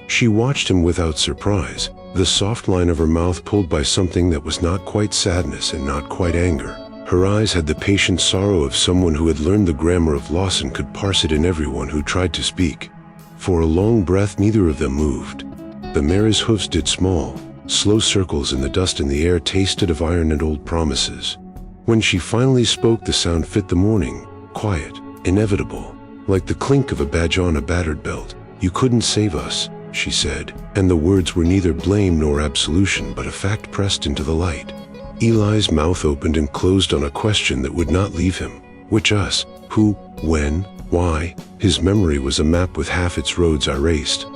She watched him without surprise, the soft line of her mouth pulled by something that was not quite sadness and not quite anger. Her eyes had the patient sorrow of someone who had learned the grammar of loss and could parse it in everyone who tried to speak. For a long breath neither of them moved. The mare's hoofs did small, slow circles in the dust and the air tasted of iron and old promises. When she finally spoke the sound fit the morning, quiet, inevitable, like the clink of a badge on a battered belt. "You couldn't save us," she said, and the words were neither blame nor absolution but a fact pressed into the light. Eli's mouth opened and closed on a question that would not leave him. Which us? Who? When? Why? His memory was a map with half its roads erased.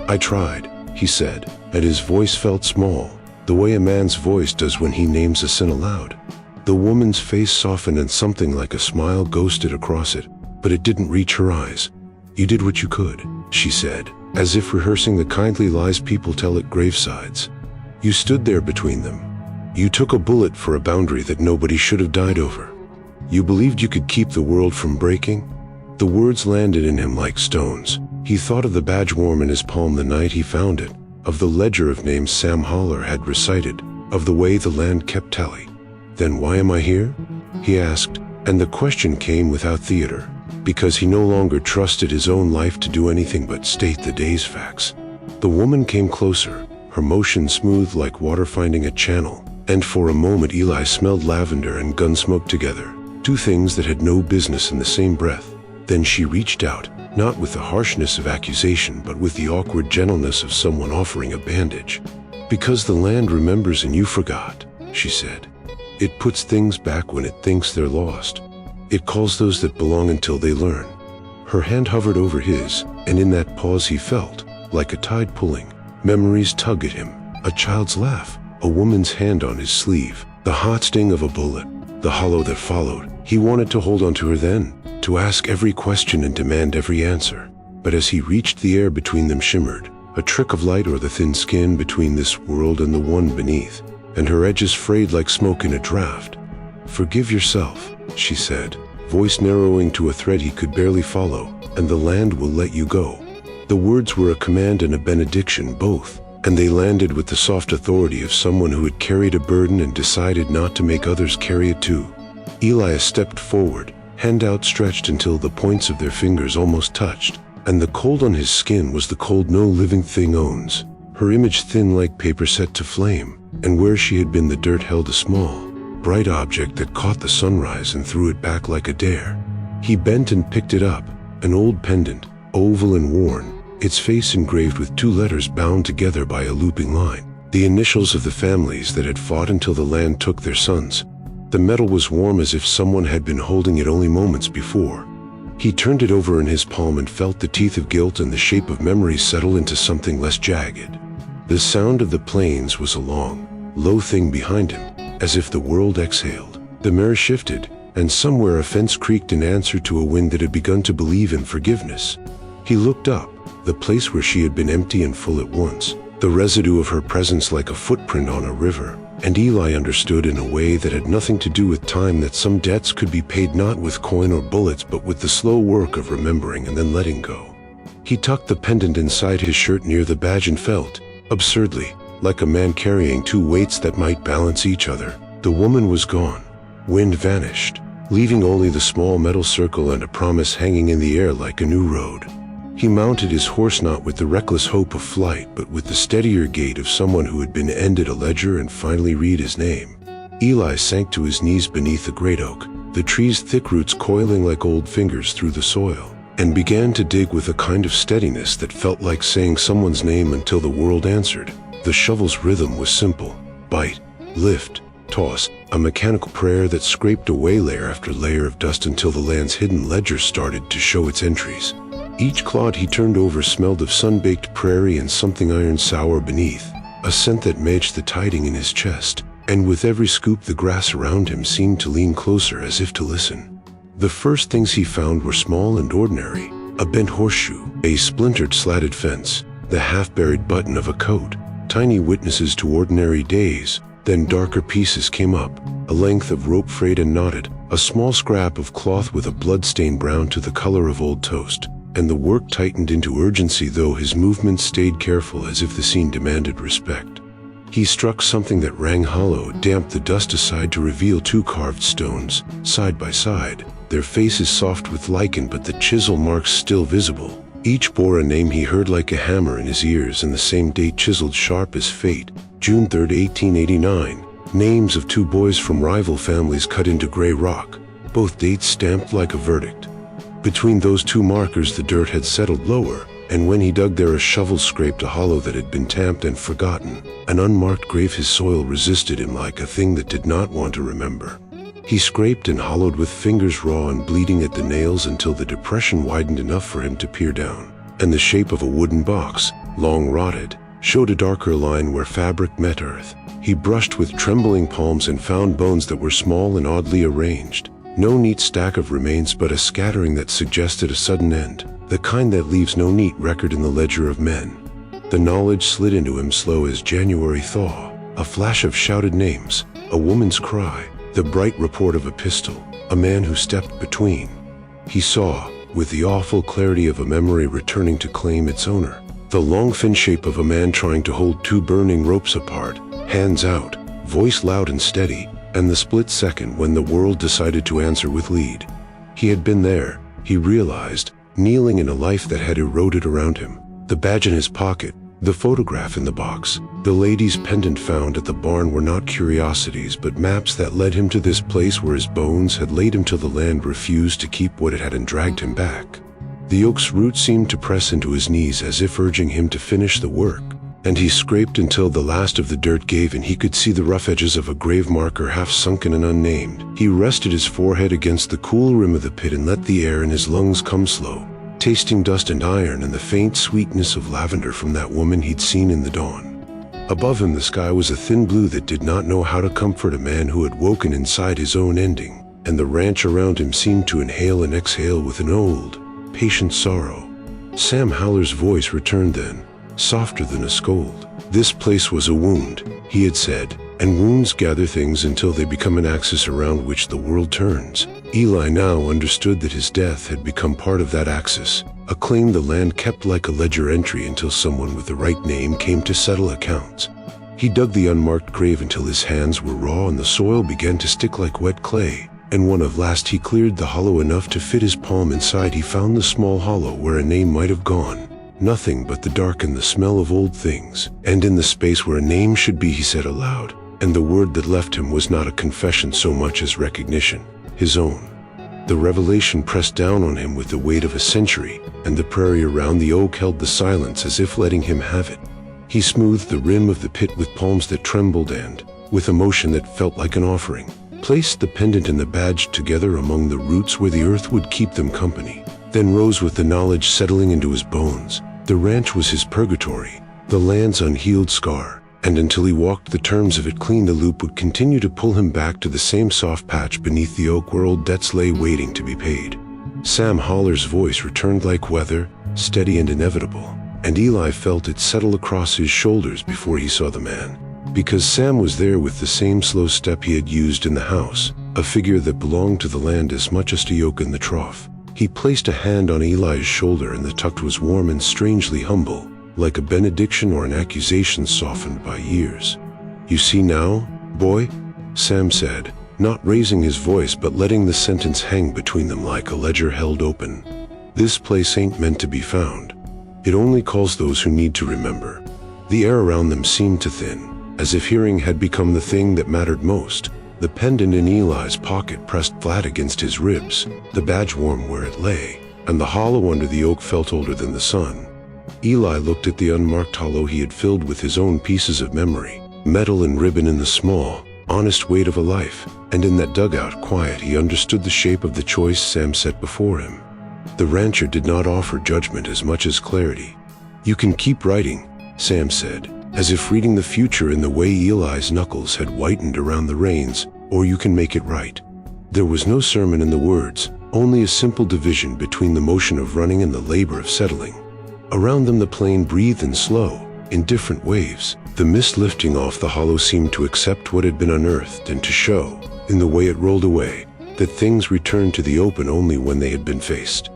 "I tried," he said, and his voice felt small, the way a man's voice does when he names a sin aloud. The woman's face softened and something like a smile ghosted across it, but it didn't reach her eyes. "You did what you could," she said, as if rehearsing the kindly lies people tell at gravesides. "You stood there between them. You took a bullet for a boundary that nobody should have died over. You believed you could keep the world from breaking." The words landed in him like stones. He thought of the badge warm in his palm the night he found it, of the ledger of names Sam Holler had recited, of the way the land kept tally. "Then why am I here?" he asked, and the question came without theater, because he no longer trusted his own life to do anything but state the day's facts. The woman came closer, her motion smooth like water finding a channel, and for a moment Eli smelled lavender and gun smoke together, two things that had no business in the same breath. Then she reached out, not with the harshness of accusation but with the awkward gentleness of someone offering a bandage. "Because the land remembers and you forgot," she said. "It puts things back when it thinks they're lost. It calls those that belong until they learn." Her hand hovered over his, and in that pause he felt, like a tide pulling, memories tug at him, a child's laugh, a woman's hand on his sleeve, the hot sting of a bullet, the hollow that followed. He wanted to hold on to her then, to ask every question and demand every answer. But as he reached, the air between them shimmered, a trick of light or the thin skin between this world and the one beneath, and her edges frayed like smoke in a draft. "Forgive yourself," she said, voice narrowing to a thread he could barely follow, "and the land will let you go." The words were a command and a benediction both, and they landed with the soft authority of someone who had carried a burden and decided not to make others carry it too. Eli stepped forward, hand outstretched until the points of their fingers almost touched, and the cold on his skin was the cold no living thing owns. Her image thin like paper set to flame, and where she had been the dirt held a small, bright object that caught the sunrise and threw it back like a dare. He bent and picked it up, an old pendant, oval and worn, its face engraved with two letters bound together by a looping line, the initials of the families that had fought until the land took their sons. The metal was warm as if someone had been holding it only moments before. He turned it over in his palm and felt the teeth of guilt and the shape of memory settle into something less jagged. The sound of the plains was a long, low thing behind him, as if the world exhaled. The mirror shifted, and somewhere a fence creaked in answer to a wind that had begun to believe in forgiveness. He looked up, the place where she had been empty and full at once, the residue of her presence like a footprint on a river, and Eli understood in a way that had nothing to do with time that some debts could be paid not with coin or bullets but with the slow work of remembering and then letting go. He tucked the pendant inside his shirt near the badge and felt, absurdly, like a man carrying two weights that might balance each other. The woman was gone. Wind vanished, leaving only the small metal circle and a promise hanging in the air like a new road. He mounted his horse not with the reckless hope of flight, but with the steadier gait of someone who had been ended a ledger and finally read his name. Eli sank to his knees beneath the great oak, the tree's thick roots coiling like old fingers through the soil, and began to dig with a kind of steadiness that felt like saying someone's name until the world answered. The shovel's rhythm was simple: bite, lift, toss, a mechanical prayer that scraped away layer after layer of dust until the land's hidden ledger started to show its entries. Each clod he turned over smelled of sun-baked prairie and something iron sour beneath, a scent that matched the tiding in his chest, and with every scoop the grass around him seemed to lean closer as if to listen. The first things he found were small and ordinary: a bent horseshoe, a splintered slatted fence, the half-buried button of a coat, tiny witnesses to ordinary days. Then darker pieces came up, a length of rope frayed and knotted, a small scrap of cloth with a blood-stained brown to the color of old toast, and the work tightened into urgency though his movements stayed careful as if the scene demanded respect. He struck something that rang hollow, damped the dust aside to reveal two carved stones, side by side, their faces soft with lichen but the chisel marks still visible. Each bore a name he heard like a hammer in his ears, and the same date chiseled sharp as fate, June 3, 1889, names of two boys from rival families cut into gray rock, both dates stamped like a verdict. Between those two markers the dirt had settled lower, and when he dug there a shovel scraped a hollow that had been tamped and forgotten, an unmarked grave. His soil resisted him like a thing that did not want to remember. He scraped and hollowed with fingers raw and bleeding at the nails until the depression widened enough for him to peer down, and the shape of a wooden box, long rotted, showed a darker line where fabric met earth. He brushed with trembling palms and found bones that were small and oddly arranged. No neat stack of remains, but a scattering that suggested a sudden end, the kind that leaves no neat record in the ledger of men. The knowledge slid into him slow as January thaw, a flash of shouted names, a woman's cry, the bright report of a pistol, a man who stepped between. He saw, with the awful clarity of a memory returning to claim its owner, the long thin shape of a man trying to hold two burning ropes apart, hands out, voice loud and steady, and the split second when the world decided to answer with lead. He had been there, he realized, kneeling in a life that had eroded around him. The badge in his pocket, the photograph in the box, the lady's pendant found at the barn were not curiosities but maps that led him to this place where his bones had laid him till the land refused to keep what it had and dragged him back. The oak's roots seemed to press into his knees as if urging him to finish the work, and he scraped until the last of the dirt gave and he could see the rough edges of a grave marker half sunken and unnamed. He rested his forehead against the cool rim of the pit and let the air in his lungs come slow, tasting dust and iron and the faint sweetness of lavender from that woman he'd seen in the dawn. Above him the sky was a thin blue that did not know how to comfort a man who had woken inside his own ending, and the ranch around him seemed to inhale and exhale with an old, patient sorrow. Sam Howler's voice returned then, softer than a scold. This place was a wound, he had said, and wounds gather things until they become an axis around which the world turns. Eli now understood that his death had become part of that axis, a claim the land kept like a ledger entry until someone with the right name came to settle accounts. He dug the unmarked grave until his hands were raw and the soil began to stick like wet clay, and when at last he cleared the hollow enough to fit his palm inside, he found the small hollow where a name might have gone. Nothing but the dark and the smell of old things. And in the space where a name should be, he said aloud, and the word that left him was not a confession so much as recognition, his own. The revelation pressed down on him with the weight of a century, and the prairie around the oak held the silence as if letting him have it. He smoothed the rim of the pit with palms that trembled and, with emotion that felt like an offering, placed the pendant and the badge together among the roots where the earth would keep them company, then rose with the knowledge settling into his bones. The ranch was his purgatory, the land's unhealed scar, and until he walked the terms of it clean, the loop would continue to pull him back to the same soft patch beneath the oak where old debts lay waiting to be paid. Sam Howler's voice returned like weather, steady and inevitable, and Eli felt it settle across his shoulders before he saw the man. Because Sam was there with the same slow step he had used in the house, a figure that belonged to the land as much as to yoke in the trough. He placed a hand on Eli's shoulder and the touch was warm and strangely humble, like a benediction or an accusation softened by years. "You see now, boy?" Sam said, not raising his voice but letting the sentence hang between them like a ledger held open. "This place ain't meant to be found. It only calls those who need to remember." The air around them seemed to thin, as if hearing had become the thing that mattered most. The pendant in Eli's pocket pressed flat against his ribs, the badge warm where it lay, and the hollow under the oak felt older than the sun. Eli looked at the unmarked hollow he had filled with his own pieces of memory, metal and ribbon in the small, honest weight of a life, and in that dugout quiet he understood the shape of the choice Sam set before him. The rancher did not offer judgment as much as clarity. "You can keep writing," Sam said, as if reading the future in the way Eli's knuckles had whitened around the reins, "or you can make it right." There was no sermon in the words, only a simple division between the motion of running and the labor of settling. Around them the plain breathed in slow, indifferent waves. The mist lifting off the hollow seemed to accept what had been unearthed and to show, in the way it rolled away, that things returned to the open only when they had been faced.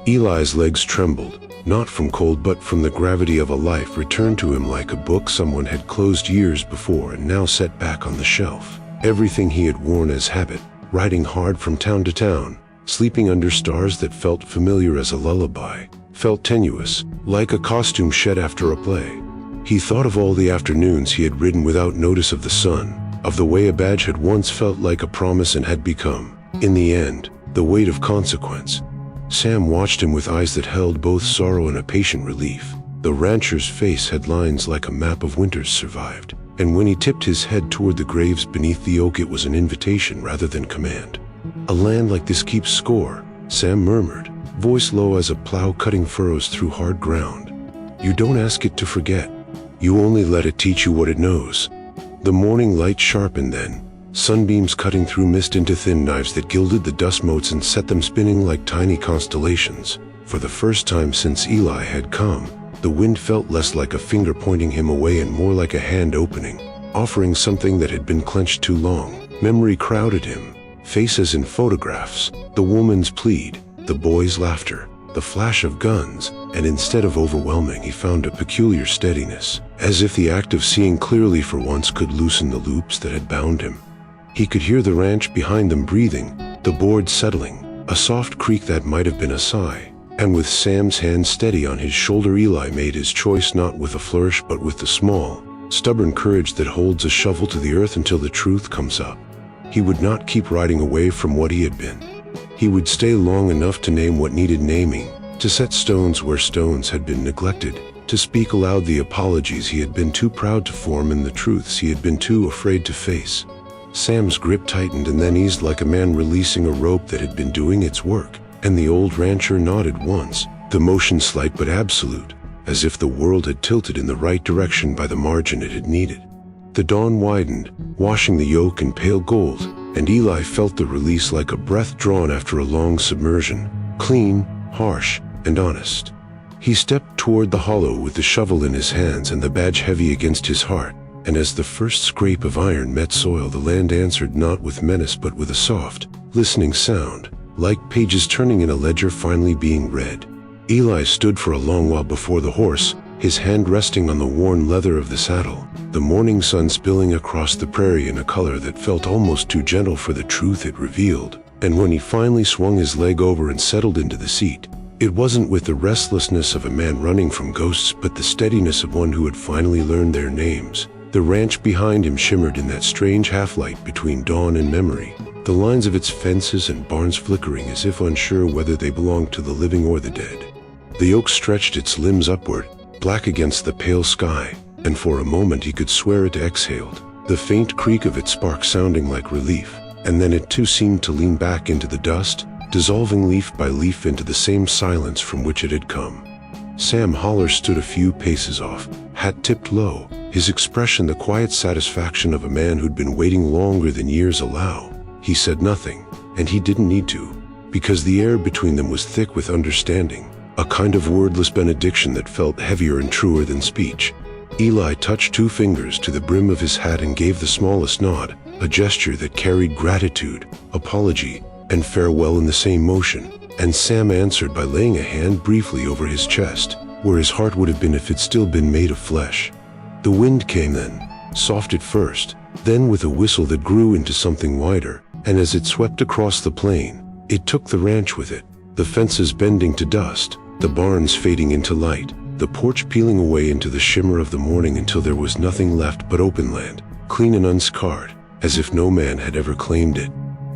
Eli's legs trembled, not from cold but from the gravity of a life returned to him like a book someone had closed years before and now set back on the shelf. Everything he had worn as habit, riding hard from town to town, sleeping under stars that felt familiar as a lullaby, felt tenuous, like a costume shed after a play. He thought of all the afternoons he had ridden without notice of the sun, of the way a badge had once felt like a promise and had become, in the end, the weight of consequence. Sam watched him with eyes that held both sorrow and a patient relief. The rancher's face had lines like a map of winters survived, and when he tipped his head toward the graves beneath the oak, it was an invitation rather than command. "A land like this keeps score," Sam murmured, voice low as a plow cutting furrows through hard ground. "You don't ask it to forget. You only let it teach you what it knows." The morning light sharpened then, sunbeams cutting through mist into thin knives that gilded the dust motes and set them spinning like tiny constellations. For the first time since Eli had come, the wind felt less like a finger pointing him away and more like a hand opening, offering something that had been clenched too long. Memory crowded him, faces in photographs, the woman's plead, the boy's laughter, the flash of guns, and instead of overwhelming, he found a peculiar steadiness, as if the act of seeing clearly for once could loosen the loops that had bound him. He could hear the ranch behind them breathing, the board settling, a soft creak that might have been a sigh. And with Sam's hand steady on his shoulder, Eli made his choice not with a flourish but with the small, stubborn courage that holds a shovel to the earth until the truth comes up. He would not keep riding away from what he had been. He would stay long enough to name what needed naming, to set stones where stones had been neglected, to speak aloud the apologies he had been too proud to form and the truths he had been too afraid to face. Sam's grip tightened and then eased like a man releasing a rope that had been doing its work, and the old rancher nodded once, the motion slight but absolute, as if the world had tilted in the right direction by the margin it had needed. The dawn widened, washing the yoke in pale gold, and Eli felt the release like a breath drawn after a long submersion, clean, harsh, and honest. He stepped toward the hollow with the shovel in his hands and the badge heavy against his heart, and as the first scrape of iron met soil, the land answered not with menace but with a soft, listening sound, like pages turning in a ledger finally being read. Eli stood for a long while before the horse, his hand resting on the worn leather of the saddle, the morning sun spilling across the prairie in a color that felt almost too gentle for the truth it revealed. And when he finally swung his leg over and settled into the seat, it wasn't with the restlessness of a man running from ghosts but the steadiness of one who had finally learned their names. The ranch behind him shimmered in that strange half-light between dawn and memory, the lines of its fences and barns flickering as if unsure whether they belonged to the living or the dead. The oak stretched its limbs upward, black against the pale sky, and for a moment he could swear it exhaled, the faint creak of its spark sounding like relief, and then it too seemed to lean back into the dust, dissolving leaf by leaf into the same silence from which it had come. Sam Holler stood a few paces off, hat tipped low, his expression the quiet satisfaction of a man who'd been waiting longer than years allow. He said nothing, and he didn't need to, because the air between them was thick with understanding, a kind of wordless benediction that felt heavier and truer than speech. Eli touched 2 fingers to the brim of his hat and gave the smallest nod, a gesture that carried gratitude, apology, and farewell in the same motion, and Sam answered by laying a hand briefly over his chest, where his heart would have been if it still been made of flesh. The wind came then, soft at first, then with a whistle that grew into something wider, and as it swept across the plain, it took the ranch with it, the fences bending to dust, the barns fading into light, the porch peeling away into the shimmer of the morning until there was nothing left but open land, clean and unscarred, as if no man had ever claimed it.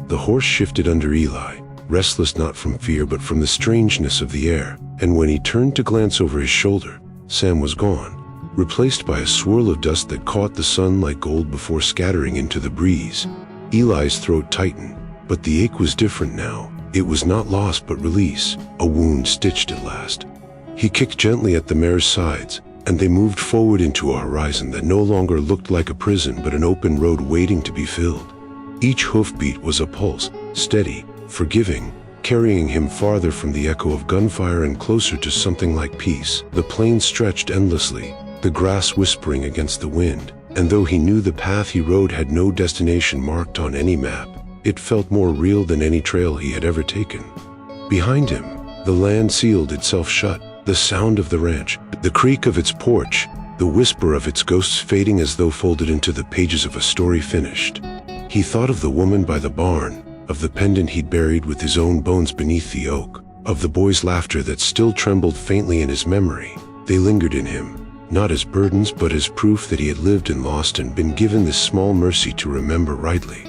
The horse shifted under Eli, restless not from fear but from the strangeness of the air, and when he turned to glance over his shoulder, Sam was gone, replaced by a swirl of dust that caught the sun like gold before scattering into the breeze. Eli's throat tightened, but the ache was different now. It was not loss but release, a wound stitched at last. He kicked gently at the mare's sides, and they moved forward into a horizon that no longer looked like a prison but an open road waiting to be filled. Each hoofbeat was a pulse, steady, forgiving, carrying him farther from the echo of gunfire and closer to something like peace. The plain stretched endlessly, the grass whispering against the wind, and though he knew the path he rode had no destination marked on any map, it felt more real than any trail he had ever taken. Behind him, the land sealed itself shut, the sound of the ranch, the creak of its porch, the whisper of its ghosts fading as though folded into the pages of a story finished. He thought of the woman by the barn, of the pendant he'd buried with his own bones beneath the oak, of the boy's laughter that still trembled faintly in his memory. They lingered in him, not as burdens but as proof that he had lived and lost and been given this small mercy to remember rightly.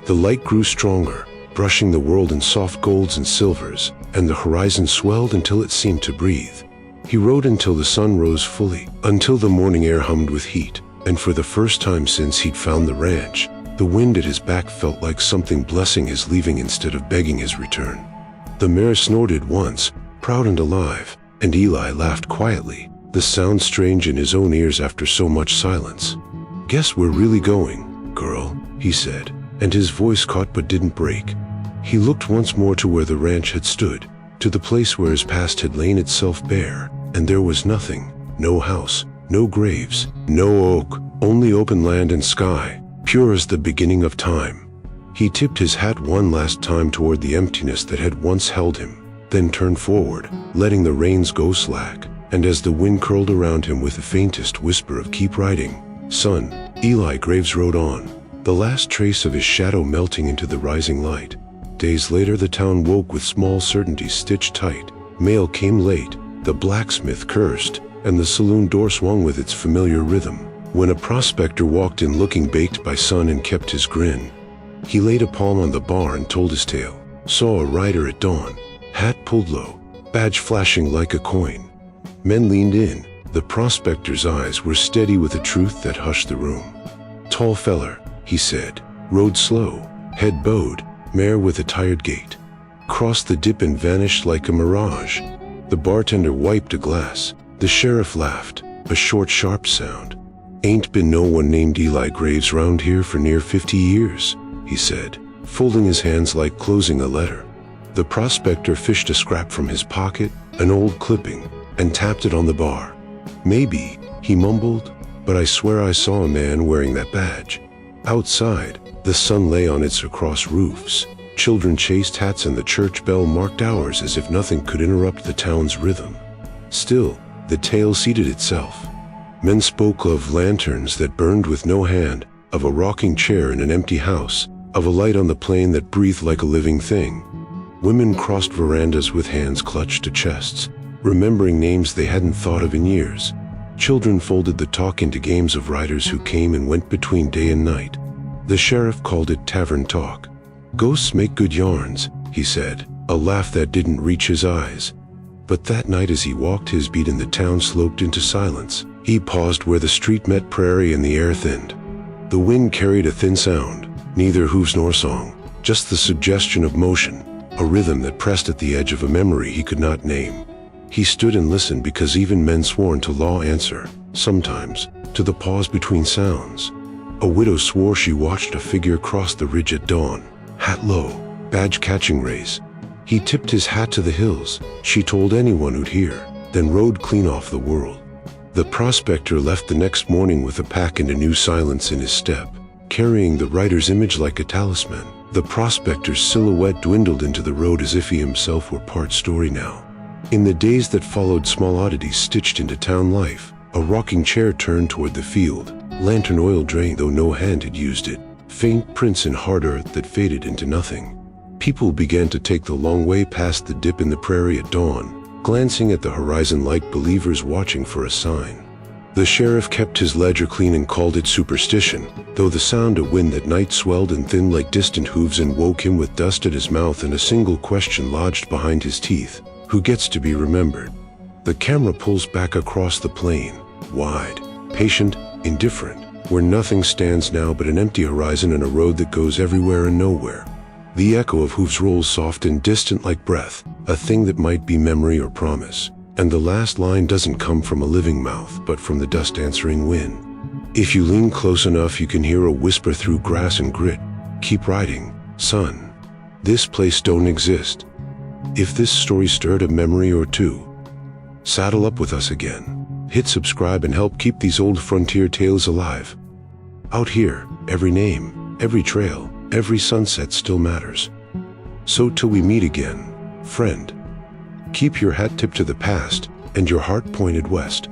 The light grew stronger, brushing the world in soft golds and silvers, and the horizon swelled until it seemed to breathe. He rode until the sun rose fully, until the morning air hummed with heat, and for the first time since he'd found the ranch, the wind at his back felt like something blessing his leaving instead of begging his return. The mare snorted once, proud and alive, and Eli laughed quietly, the sound strange in his own ears after so much silence. "Guess we're really going, girl," he said, and his voice caught but didn't break. He looked once more to where the ranch had stood, to the place where his past had lain itself bare, and there was nothing, no house, no graves, no oak, only open land and sky, pure as the beginning of time. He tipped his hat one last time toward the emptiness that had once held him, then turned forward, letting the reins go slack, and as the wind curled around him with the faintest whisper of "keep riding, son," Eli Graves rode on, the last trace of his shadow melting into the rising light. Days later, the town woke with small certainties stitched tight. Mail came late, the blacksmith cursed, and the saloon door swung with its familiar rhythm. When a prospector walked in looking baked by sun and kept his grin, he laid a palm on the bar and told his tale. Saw a rider at dawn, hat pulled low, badge flashing like a coin. Men leaned in, the prospector's eyes were steady with a truth that hushed the room. Tall feller, he said, rode slow, head bowed, mare with a tired gait. Crossed the dip and vanished like a mirage. The bartender wiped a glass. The sheriff laughed, a short, sharp sound. Ain't been no one named Eli Graves round here for near 50 years, he said, folding his hands like closing a letter. The prospector fished a scrap from his pocket, an old clipping, and tapped it on the bar. Maybe, he mumbled, but I swear I saw a man wearing that badge. Outside, the sun lay on its across roofs. Children chased hats and the church bell marked hours as if nothing could interrupt the town's rhythm. Still, the tale seated itself. Men spoke of lanterns that burned with no hand, of a rocking chair in an empty house, of a light on the plain that breathed like a living thing. Women crossed verandas with hands clutched to chests, remembering names they hadn't thought of in years. Children folded the talk into games of riders who came and went between day and night. The sheriff called it tavern talk. Ghosts make good yarns, he said, a laugh that didn't reach his eyes. But that night as he walked his beat and the town sloped into silence, he paused where the street met prairie and the air thinned. The wind carried a thin sound, neither hooves nor song, just the suggestion of motion, a rhythm that pressed at the edge of a memory he could not name. He stood and listened because even men sworn to law answer, sometimes, to the pause between sounds. A widow swore she watched a figure cross the ridge at dawn, hat low, badge catching rays. He tipped his hat to the hills, she told anyone who'd hear, then rode clean off the world. The prospector left the next morning with a pack and a new silence in his step, carrying the writer's image like a talisman. The prospector's silhouette dwindled into the road as if he himself were part story now. In the days that followed, small oddities stitched into town life. A rocking chair turned toward the field, lantern oil drained though no hand had used it, faint prints in hard earth that faded into nothing. People began to take the long way past the dip in the prairie at dawn, glancing at the horizon like believers watching for a sign. The sheriff kept his ledger clean and called it superstition, though the sound of wind that night swelled and thinned like distant hooves and woke him with dust at his mouth and a single question lodged behind his teeth: who gets to be remembered? The camera pulls back across the plain, wide, patient, indifferent, where nothing stands now but an empty horizon and a road that goes everywhere and nowhere. The echo of hooves rolls soft and distant like breath, a thing that might be memory or promise. And the last line doesn't come from a living mouth, but from the dust answering wind. If you lean close enough, you can hear a whisper through grass and grit. Keep riding, son. This place don't exist. If this story stirred a memory or two, saddle up with us again. Hit subscribe and help keep these old frontier tales alive. Out here, every name, every trail, every sunset still matters. So till we meet again, friend, keep your hat tipped to the past and your heart pointed west.